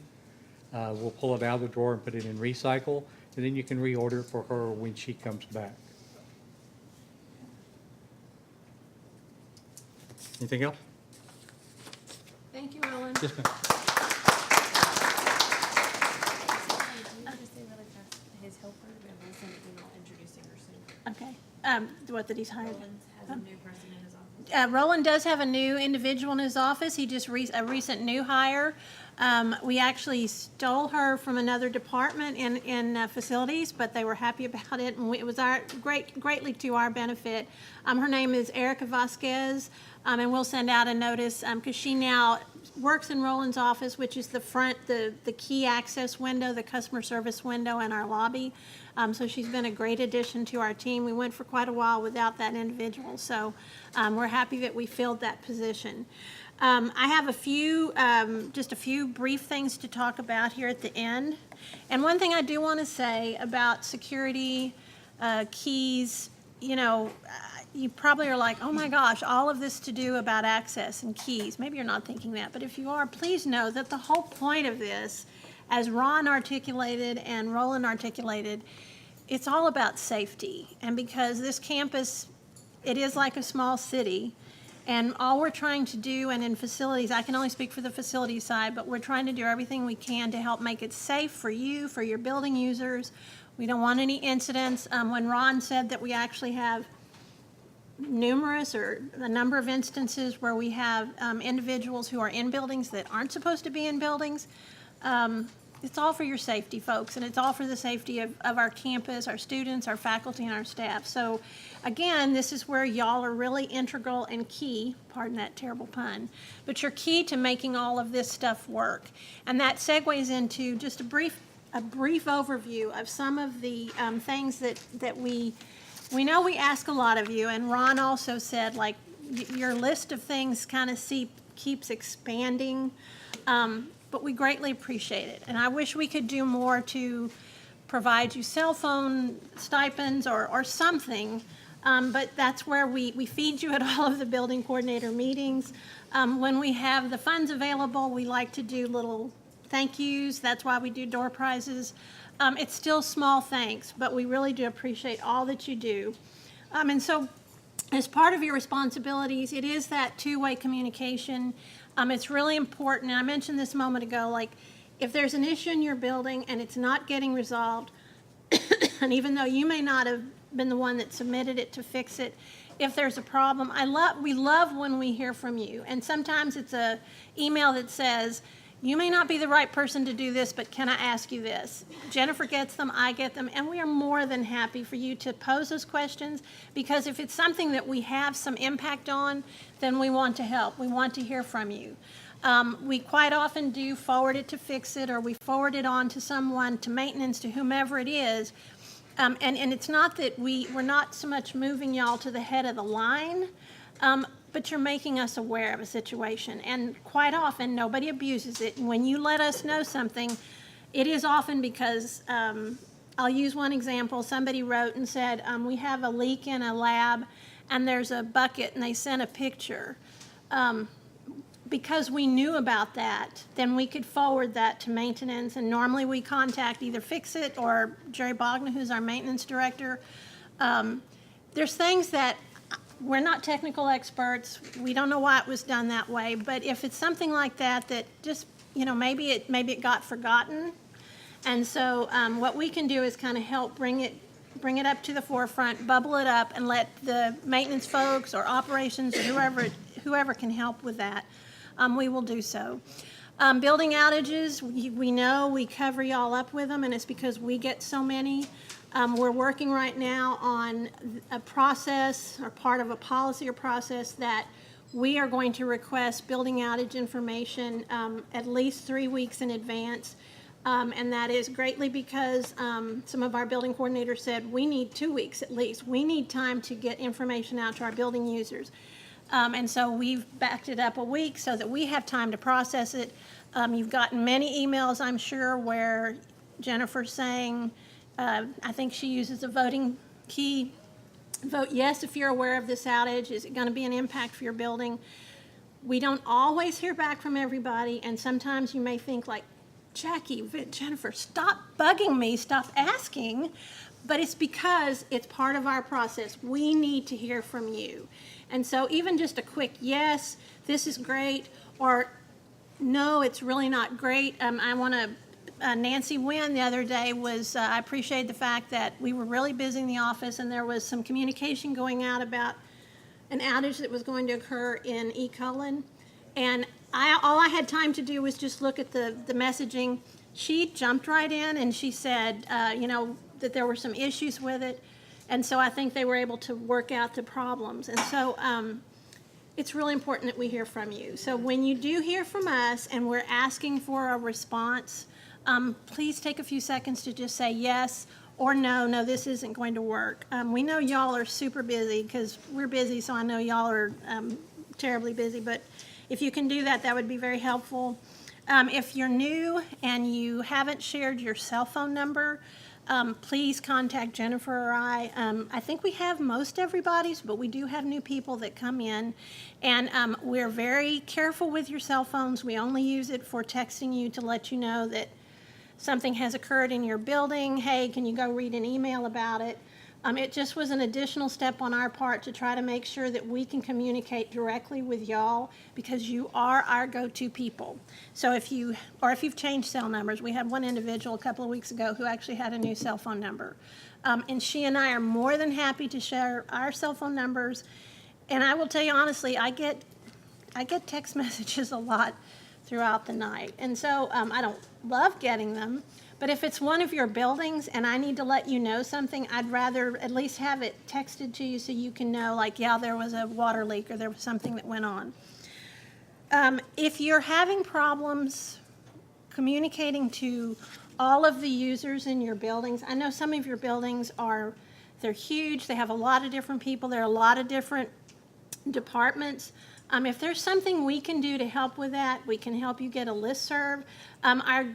We'll pull it out of the drawer and put it in recycle, and then you can reorder it for her when she comes back. Anything else? Thank you, Roland. Yes, ma'am. His helper, and send an email introducing her soon. Okay. What, that he's hired? Roland has a new person in his office. Roland does have a new individual in his office. He just a recent new hire. We actually stole her from another department in facilities, but they were happy about it, and it was greatly to our benefit. Her name is Erica Vasquez, and we'll send out a notice because she now works in Roland's office, which is the front, the key access window, the customer service window in our lobby. So she's been a great addition to our team. We went for quite a while without that individual, so we're happy that we filled that position. I have just a few brief things to talk about here at the end. And one thing I do want to say about security, keys, you probably are like, oh my gosh, all of this to do about access and keys. Maybe you're not thinking that, but if you are, please know that the whole point of this, as Ron articulated and Roland articulated, it's all about safety. And because this campus, it is like a small city, and all we're trying to do, and in facilities, I can only speak for the facility side, but we're trying to do everything we can to help make it safe for you, for your building users. We don't want any incidents. When Ron said that we actually have numerous or a number of instances where we have individuals who are in buildings that aren't supposed to be in buildings, it's all for your safety, folks, and it's all for the safety of our campus, our students, our faculty, and our staff. So, again, this is where y'all are really integral and key, pardon that terrible pun, but you're key to making all of this stuff work. And that segues into just a brief overview of some of the things that we know we ask a lot of you, and Ron also said, like, your list of things kind of keeps expanding. But we greatly appreciate it. And I wish we could do more to provide you cell phone stipends or something. But that's where we feed you at all of the building coordinator meetings. When we have the funds available, we like to do little thank yous. That's why we do door prizes. It's still small thanks, but we really do appreciate all that you do. And so as part of your responsibilities, it is that two-way communication. It's really important, and I mentioned this a moment ago, like, if there's an issue in your building and it's not getting resolved, and even though you may not have been the one that submitted it to fix it, if there's a problem, we love when we hear from you. And sometimes it's a email that says, you may not be the right person to do this, but can I ask you this? Jennifer gets them, I get them, and we are more than happy for you to pose those questions, because if it's something that we have some impact on, then we want to help. We want to hear from you. We quite often do forward it to fix it, or we forward it on to someone, to maintenance, to whomever it is. And it's not that we're not so much moving y'all to the head of the line, but you're making us aware of a situation. And quite often, nobody abuses it. And when you let us know something, it is often because, I'll use one example. Somebody wrote and said, we have a leak in a lab, and there's a bucket, and they sent a picture. Because we knew about that, then we could forward that to maintenance, and normally we contact either Fix-It or Jerry Bogna, who's our maintenance director. There's things that we're not technical experts. We don't know why it was done that way, but if it's something like that just, maybe it got forgotten. And so what we can do is kind of help bring it up to the forefront, bubble it up, and let the maintenance folks or operations or whoever can help with that, we will do so. Building outages, we know we cover y'all up with them, and it's because we get so many. We're working right now on a process, or part of a policy or process, that we are going to request building outage information at least 3 weeks in advance. And that is greatly because some of our building coordinators said we need 2 weeks at least. We need time to get information out to our building users. And so we've backed it up a week so that we have time to process it. You've gotten many emails, I'm sure, where Jennifer's saying, I think she uses a voting key. Vote yes if you're aware of this outage. Is it going to be an impact for your building? We don't always hear back from everybody, and sometimes you may think like, Jackie, Jennifer, stop bugging me, stop asking. But it's because it's part of our process. We need to hear from you. And so even just a quick yes, this is great, or no, it's really not great. I want to Nancy Wynn the other day was, I appreciate the fact that we were really busy in the office, and there was some communication going out about an outage that was going to occur in E. Cullen. And all I had time to do was just look at the messaging. She jumped right in and she said, that there were some issues with it. And so I think they were able to work out the problems. And so it's really important that we hear from you. So when you do hear from us and we're asking for a response, please take a few seconds to just say yes or no, this isn't going to work. We know y'all are super busy because we're busy, so I know y'all are terribly busy. But if you can do that, that would be very helpful. If you're new and you haven't shared your cell phone number, please contact Jennifer or I. I think we have most everybody's, but we do have new people that come in. And we're very careful with your cell phones. We only use it for texting you to let you know that something has occurred in your building. Hey, can you go read an email about it? It just was an additional step on our part to try to make sure that we can communicate directly with y'all because you are our go-to people. So if you've changed cell numbers, we had one individual a couple of weeks ago who actually had a new cell phone number. And she and I are more than happy to share our cell phone numbers. And I will tell you honestly, I get text messages a lot throughout the night. And so I don't love getting them. But if it's one of your buildings and I need to let you know something, I'd rather at least have it texted to you so you can know, like, yeah, there was a water leak or there was something that went on. If you're having problems communicating to all of the users in your buildings, I know some of your buildings they're huge, they have a lot of different people, there are a lot of different departments. If there's something we can do to help with that, we can help you get a listserv. Our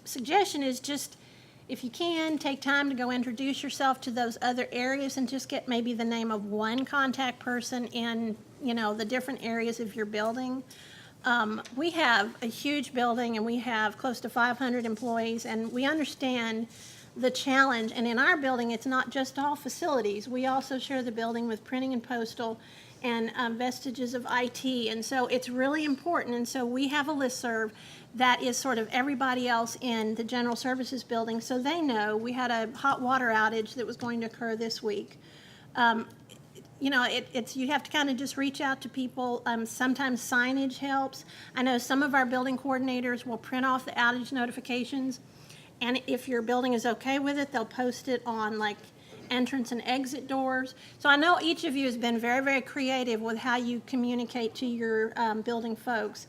suggestion is just, if you can, take time to go introduce yourself to those other areas and just get maybe the name of one contact person in, the different areas of your building. We have a huge building and we have close to 500 employees, and we understand the challenge. And in our building, it's not just all facilities. We also share the building with printing and postal and vestiges of IT. And so it's really important. And so we have a listserv that is sort of everybody else in the general services building. So they know we had a hot water outage that was going to occur this week. You have to kind of just reach out to people. Sometimes signage helps. I know some of our building coordinators will print off the outage notifications. And if your building is okay with it, they'll post it on entrance and exit doors. So I know each of you has been very, very creative with how you communicate to your building folks.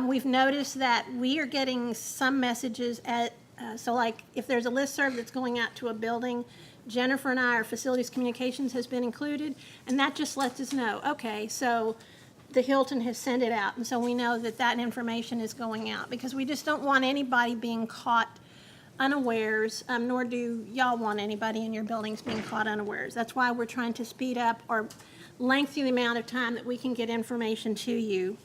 We've noticed that we are getting some messages if there's a listserv that's going out to a building, Jennifer and I, our facilities communications has been included, and that just lets us know, okay, so the Hilton has sent it out, and so we know that information is going out, because we just don't want anybody being caught unawares, nor do y'all want anybody in your buildings being caught unawares. That's why we're trying to speed up or lengthen the amount of time that we can get information to you.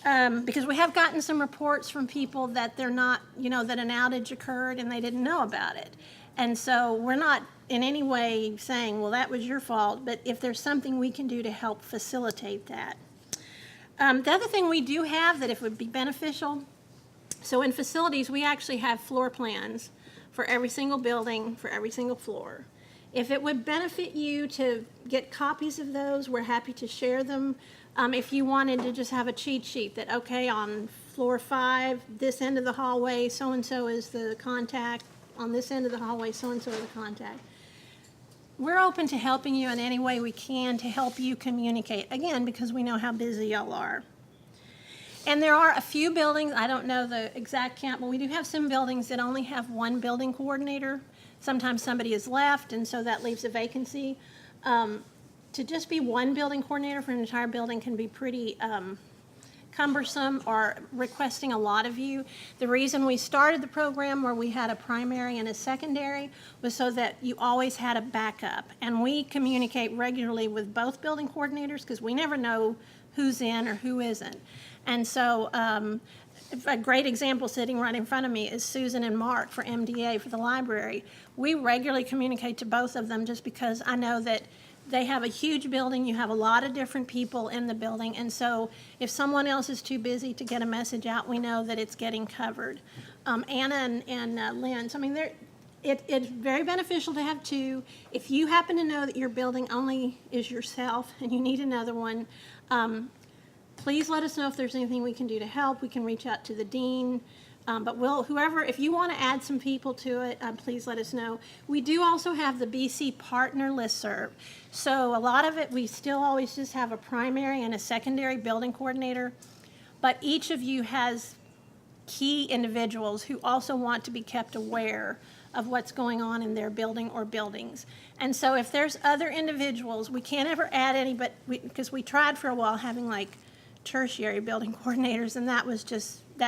Because we have gotten some reports from people that they're not, that an outage occurred and they didn't know about it. And so we're not in any way saying, well, that was your fault, but if there's something we can do to help facilitate that. The other thing we do have that if it would be beneficial, so in facilities, we actually have floor plans for every single building, for every single floor. If it would benefit you to get copies of those, we're happy to share them. If you wanted to just have a cheat sheet that, okay, on floor 5, this end of the hallway, so-and-so is the contact. On this end of the hallway, so-and-so is the contact. We're open to helping you in any way we can to help you communicate, again, because we know how busy y'all are. And there are a few buildings, I don't know the exact count, but we do have some buildings that only have one building coordinator. Sometimes somebody has left, and so that leaves a vacancy. To just be one building coordinator for an entire building can be pretty cumbersome or requesting a lot of you. The reason we started the program where we had a primary and a secondary was so that you always had a backup. And we communicate regularly with both building coordinators because we never know who's in or who isn't. And so a great example sitting right in front of me is Susan and Mark for MDA for the library. We regularly communicate to both of them just because I know that they have a huge building, you have a lot of different people in the building, and so if someone else is too busy to get a message out, we know that it's getting covered. Anna and Lynn, so I mean, it's very beneficial to have two. If you happen to know that your building only is yourself and you need another one, Please let us know if there's anything we can do to help. We can reach out to the dean. But if you want to add some people to it, please let us know. We do also have the BC Partner Listserv. So a lot of it, we still always just have a primary and a secondary building coordinator. But each of you has key individuals who also want to be kept aware of what's going on in their building or buildings. And so if there's other individuals, we can't ever add any, but because we tried for a while having like tertiary building coordinators, and that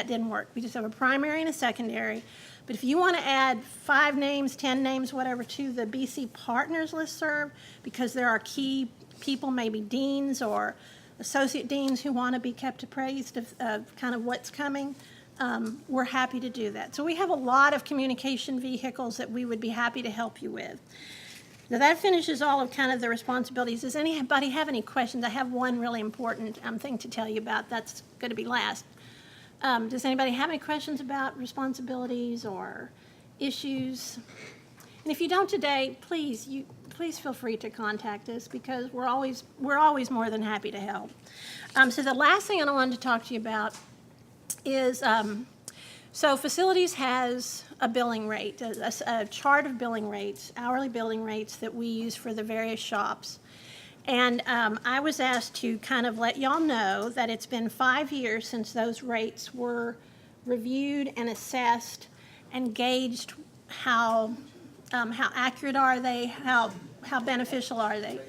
didn't work. We just have a primary and a secondary. But if you want to add 5 names, 10 names, whatever, to the BC Partners Listserv, because there are key people, maybe deans or associate deans who want to be kept appraised of kind of what's coming, we're happy to do that. So we have a lot of communication vehicles that we would be happy to help you with. Now that finishes all of kind of the responsibilities. Does anybody have any questions? I have one really important thing to tell you about. That's going to be last. Does anybody have any questions about responsibilities or issues? And if you don't today, please feel free to contact us, because we're always more than happy to help. So the last thing I wanted to talk to you about is, so facilities has a billing rate, a chart of billing rates, hourly billing rates that we use for the various shops. And I was asked to kind of let y'all know that it's been 5 years since those rates were reviewed and assessed and gauged. How accurate are they? How beneficial are they?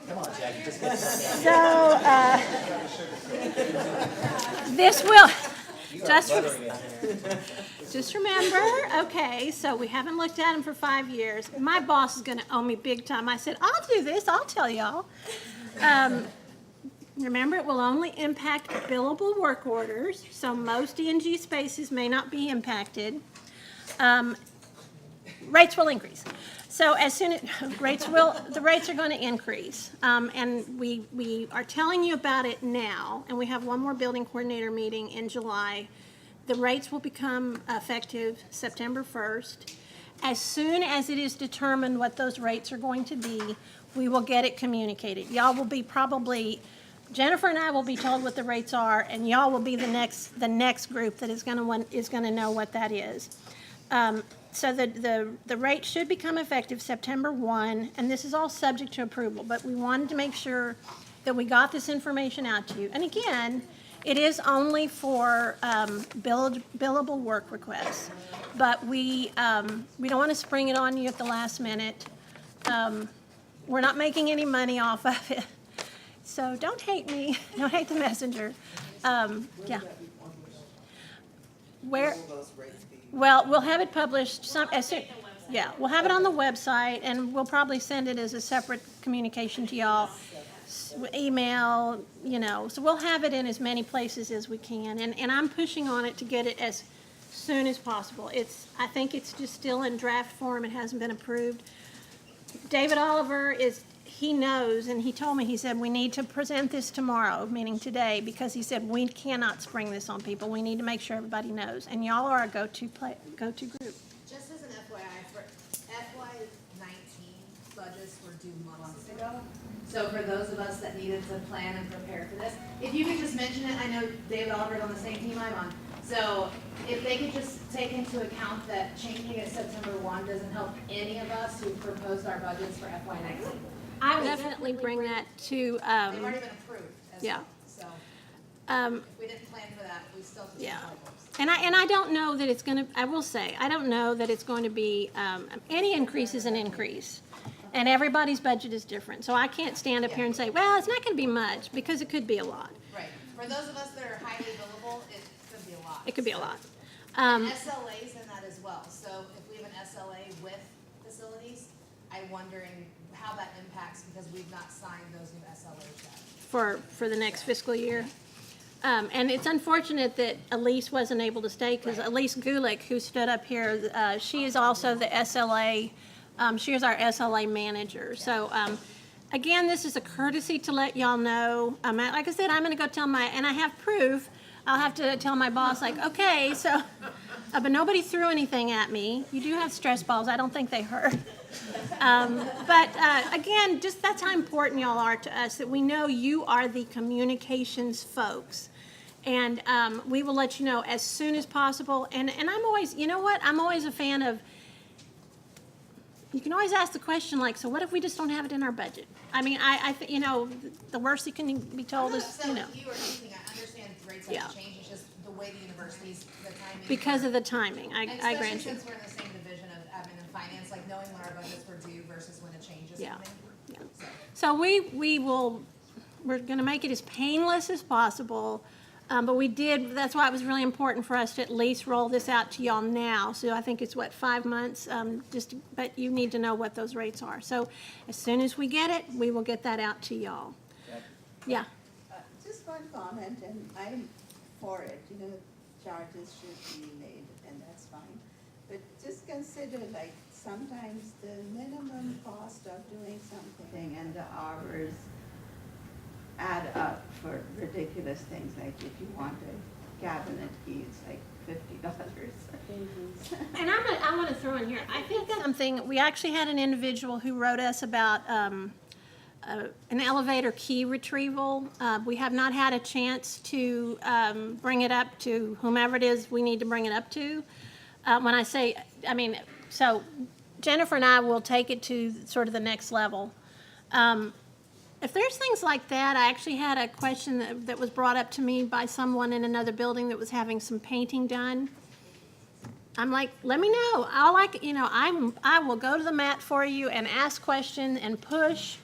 Come on, Jackie, just get So this will just remember, okay, so we haven't looked at them for 5 years. My boss is going to owe me big time. I said, I'll do this. I'll tell y'all. Remember, it will only impact billable work orders, so most E&G spaces may not be impacted. Rates will increase. So as soon as the rates are going to increase, and we are telling you about it now, and we have one more building coordinator meeting in July. The rates will become effective September 1st. As soon as it is determined what those rates are going to be, we will get it communicated. Y'all will be Jennifer and I will be told what the rates are, and y'all will be the next group that is going to know what that is. So the rate should become effective September 1, and this is all subject to approval, but we wanted to make sure that we got this information out to you. And again, it is only for billable work requests, but we don't want to spring it on you at the last minute. We're not making any money off of it, so don't hate me. Don't hate the messenger. Yeah. Where? Well, we'll have it published we'll have it on the website, and we'll probably send it as a separate communication to y'all, email, so we'll have it in as many places as we can, and I'm pushing on it to get it as soon as possible. I think it's just still in draft form. It hasn't been approved. David Oliver he knows, and he told me, he said, we need to present this tomorrow, meaning today, because he said, we cannot spring this on people. We need to make sure everybody knows. And y'all are a go-to group. Just as an FYI, for FY19 budgets were due months ago. So for those of us that needed to plan and prepare for this, if you could just mention it, I know David Oliver's on the same team I'm on. So if they could just take into account that changing it September 1 doesn't help any of us who proposed our budgets for FY19. I will definitely bring that to, They've already been approved as yeah. well, so if we didn't plan for that, we still have to. Yeah. And I don't know that it's going to, I will say, I don't know that it's going to be, any increase is an increase. And everybody's budget is different. So I can't stand up here and say, well, it's not going to be much, because it could be a lot. Right. For those of us that are highly billable, it could be a lot. It could be a lot. SLAs in that as well. So if we have an SLA with facilities, I'm wondering how that impacts, because we've not signed those new SLAs yet. For the next fiscal year. And it's unfortunate that Elise wasn't able to stay, because Elise Gulick, who stood up here, she is also the SLA, she is our SLA manager. So again, this is a courtesy to let y'all know. Like I said, I'm going to go tell and I have proof. I'll have to tell my boss, like, okay, so But nobody threw anything at me. You do have stress balls. I don't think they hurt. Again, just that's how important y'all are to us, that we know you are the communications folks. And we will let you know as soon as possible. And I'm always, you know what? I'm always a fan of, you can always ask the question like, so what if we just don't have it in our budget? I mean, you know, the worst you can be told is, you know. You or anything, I understand rates Yeah. have to change, it's just the way the universities, the timing. Because of the timing, I grant you. Especially since we're in the same division of admin and finance, like knowing when our budgets were due versus when a change is Yeah. coming. Yeah. So. So we're gonna make it as painless as possible. But that's why it was really important for us to at least roll this out to y'all now. So I think it's 5 months, but you need to know what those rates are. So as soon as we get it, we will get that out to y'all. Yeah. Just one comment, and I'm for it, you know, charges should be made, and that's fine. But just consider, like, sometimes the minimum cost of doing something and the hours add up for ridiculous things, like if you want a cabinet key, it's like $50. And I want to throw in here, I think that's something, we actually had an individual who wrote us about an elevator key retrieval. We have not had a chance to bring it up to whomever it is we need to bring it up to. When I say, I mean, so Jennifer and I will take it to sort of the next level. If there's things like that, I actually had a question that was brought up to me by someone in another building that was having some painting done. I'm like, let me know. I will go to the mat for you and ask questions and push.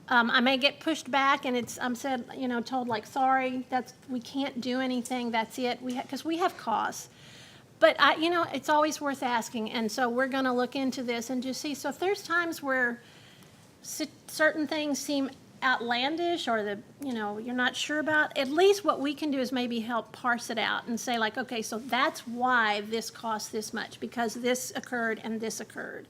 I may get pushed back and I'm said, told like, sorry, we can't do anything. That's it. Because we have costs. But it's always worth asking. And so we're going to look into this and just see. So if there's times where certain things seem outlandish or you're not sure about, at least what we can do is maybe help parse it out and say like, okay, so that's why this costs this much, because this occurred and this occurred.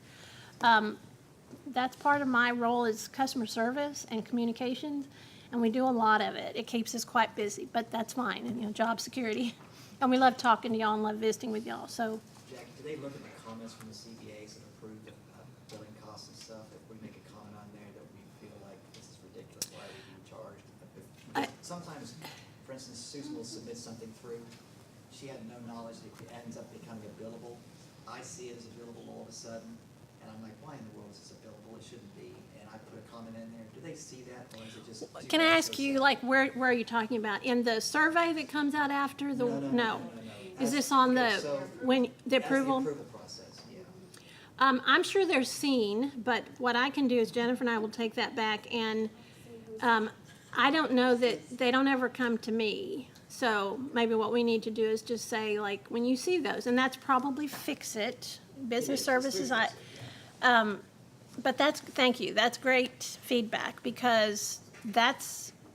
That's part of my role as customer service and communications, and we do a lot of it. It keeps us quite busy, but that's fine, and job security. And we love talking to y'all and love visiting with y'all, so. Jackie, do they look at the comments from the CBAs that approve billing costs and stuff? If we make a comment on there that we feel like this is ridiculous, why are we being charged? Because sometimes, for instance, Susan will submit something through, she had no knowledge that it ends up becoming a billable. I see it as a billable all of a sudden, and I'm like, why in the world is this a billable? It shouldn't be. And I put a comment in there. Do they see that, or is it just? Can I ask you, like, where are you talking about? In the survey that comes out after the, no? Is this on the approval? The approval process, yeah. I'm sure they're seen, but what I can do is Jennifer and I will take that back, and I don't know that they don't ever come to me. So maybe what we need to do is just say, like, when you see those, and that's probably Fix It, business services. But thank you. That's great feedback, because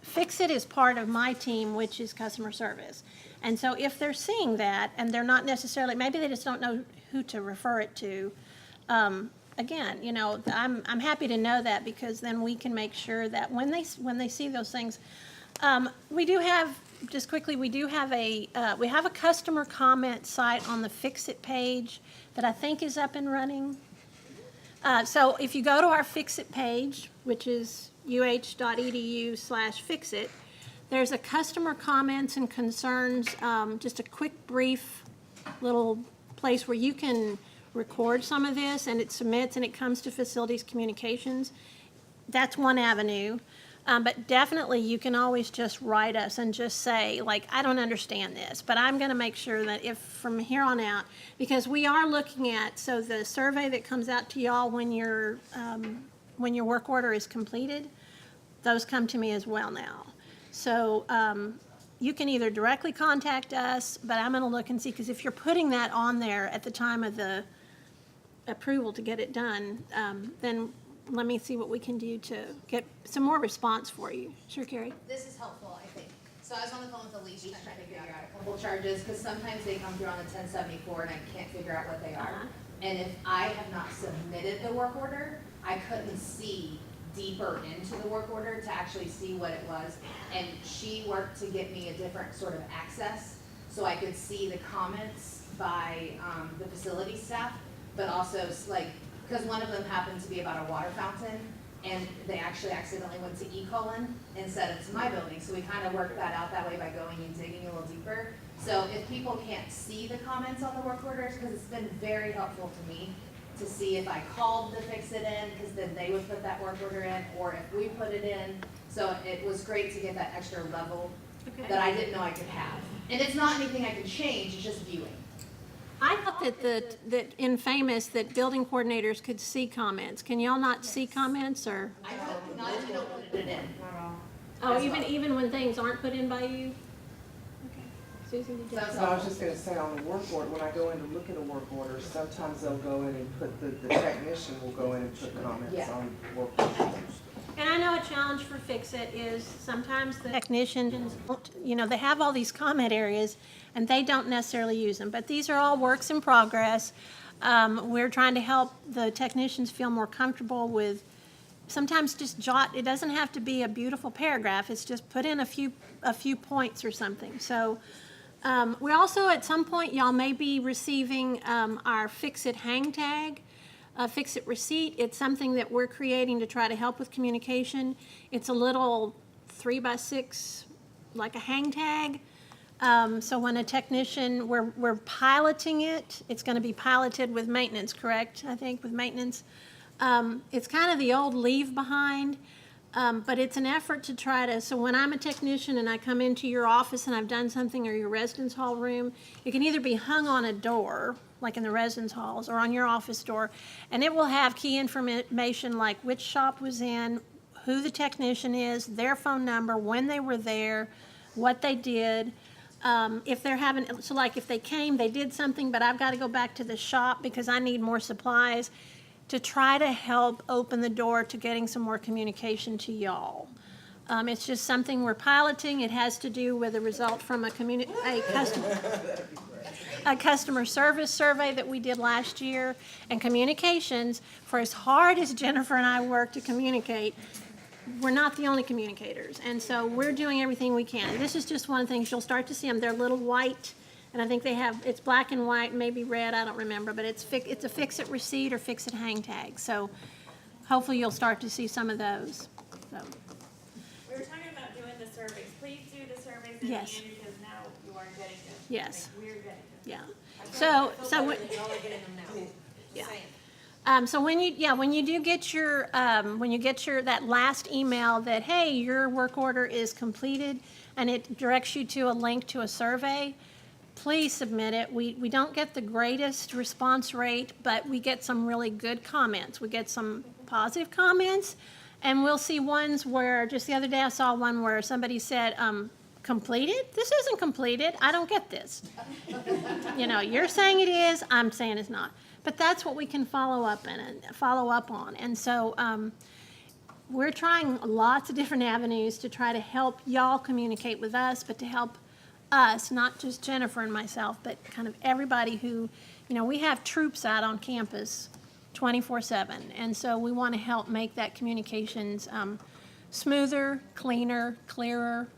Fix It is part of my team, which is customer service. And so if they're seeing that and they're not necessarily, maybe they just don't know who to refer it to. Again, I'm happy to know that, because then we can make sure that when they see those things, we do have, just quickly, we have a customer comment site on the Fix It page that I think is up and running. So if you go to our Fix It page, which is uh.edu/fixit, there's a customer comments and concerns, just a quick, brief little place where you can record some of this, and it submits and it comes to Facilities Communications. That's one avenue. But definitely you can always just write us and just say, like, I don't understand this, but I'm going to make sure that if from here on out, because we are looking at, so the survey that comes out to y'all when your work order is completed, those come to me as well now. So you can either directly contact us, but I'm going to look and see, because if you're putting that on there at the time of the approval to get it done, then let me see what we can do to get some more response for you. Sure, Carrie? This is helpful, I think. So I was on the phone with Alicia trying to figure out a couple charges, because sometimes they come through on the 1074 and I can't figure out what they are. And if I have not submitted the work order, I couldn't see deeper into the work order to actually see what it was. And she worked to get me a different sort of access. so I could see the comments by, the facility staff, but also like, because one of them happened to be about a water fountain, and they actually accidentally went to E. Cullen instead of to my building, so we kind of worked that out that way by going and digging a little deeper. So if people can't see the comments on the work orders, because it's been very helpful to me to see if I called to fix it in, because then they would put that work order in, or if we put it in. So it was great to get that extra level Okay. that I didn't know I could have. And it's not anything I can change, it's just viewing. I thought that in Famous, that building coordinators could see comments. Can y'all not see comments, or? I don't, not if you don't put it in. Oh, even when things aren't put in by you? Okay. Susan, did you? That's So I was just gonna say on the work order, when I go in to look at a work order, sometimes they'll go in and put, the technician will go in and put comments Yeah. on work orders. And I know a challenge for Fix-It is sometimes the technicians, don't, they have all these comment areas and they don't necessarily use them, but these are all works in progress. We're trying to help the technicians feel more comfortable with, sometimes just jot, it doesn't have to be a beautiful paragraph, it's just put in a few points or something. So we also, at some point, y'all may be receiving our Fix-It hang tag. Fix-It receipt. It's something that we're creating to try to help with communication. It's a little 3x6, like a hang tag. So when a technician, we're piloting it. It's going to be piloted with maintenance, correct? I think with maintenance. It's kind of the old leave behind, but it's an effort to try to, so when I'm a technician and I come into your office and I've done something, or your residence hall room, it can either be hung on a door, like in the residence halls, or on your office door, and it will have key information like which shop was in, who the technician is, their phone number, when they were there, what they did. If they're having, so like if they came, they did something, but I've got to go back to the shop because I need more supplies, to try to help open the door to getting some more communication to y'all. It's just something we're piloting. It has to do with a result from a customer service survey that we did last year. And communications, for as hard as Jennifer and I work to communicate, we're not the only communicators. And so we're doing everything we can. And this is just one of the things, you'll start to see them. They're little white, and I think they have, it's black and white, maybe red, I don't remember, but it's a Fix-It receipt or Fix-It hang tag. So hopefully you'll start to see some of those. So. We were talking about doing the surveys. Please do the surveys at the Yes. end, because now you are getting them. Yes. Like, we're getting them. Yeah. So when you do get your, that last email that, hey, your work order is completed, and it directs you to a link to a survey, please submit it. We don't get the greatest response rate, but we get some really good comments. We get some positive comments, and we'll see ones where, just the other day I saw one where somebody said, completed? This isn't completed. I don't get this. You're saying it is, I'm saying it's not. But that's what we can follow up on. And so we're trying lots of different avenues to try to help y'all communicate with us, but to help us, not just Jennifer and myself, but kind of everybody who, we have troops out on campus 24/7. And so we want to help make that communications smoother, cleaner, clearer,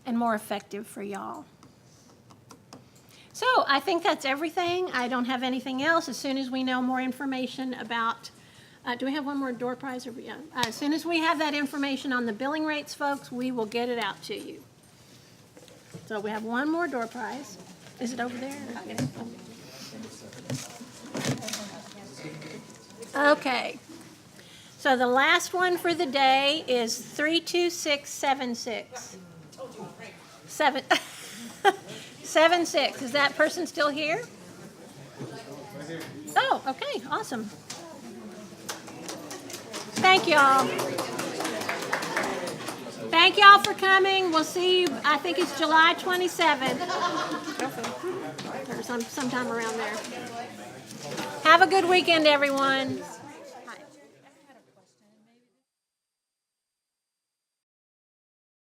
and more effective for y'all. So I think that's everything. I don't have anything else. As soon as we know more information about, do we have one more door prize? Yeah. As soon as we have that information on the billing rates, folks, we will get it out to you. So we have one more door prize. Is it over there? Okay. So the last one for the day is 32676. 76. Is that person still here? Oh, okay, awesome. Thank y'all. Thank y'all for coming. We'll see you, I think it's July 27th. Or sometime around there. Have a good weekend, everyone.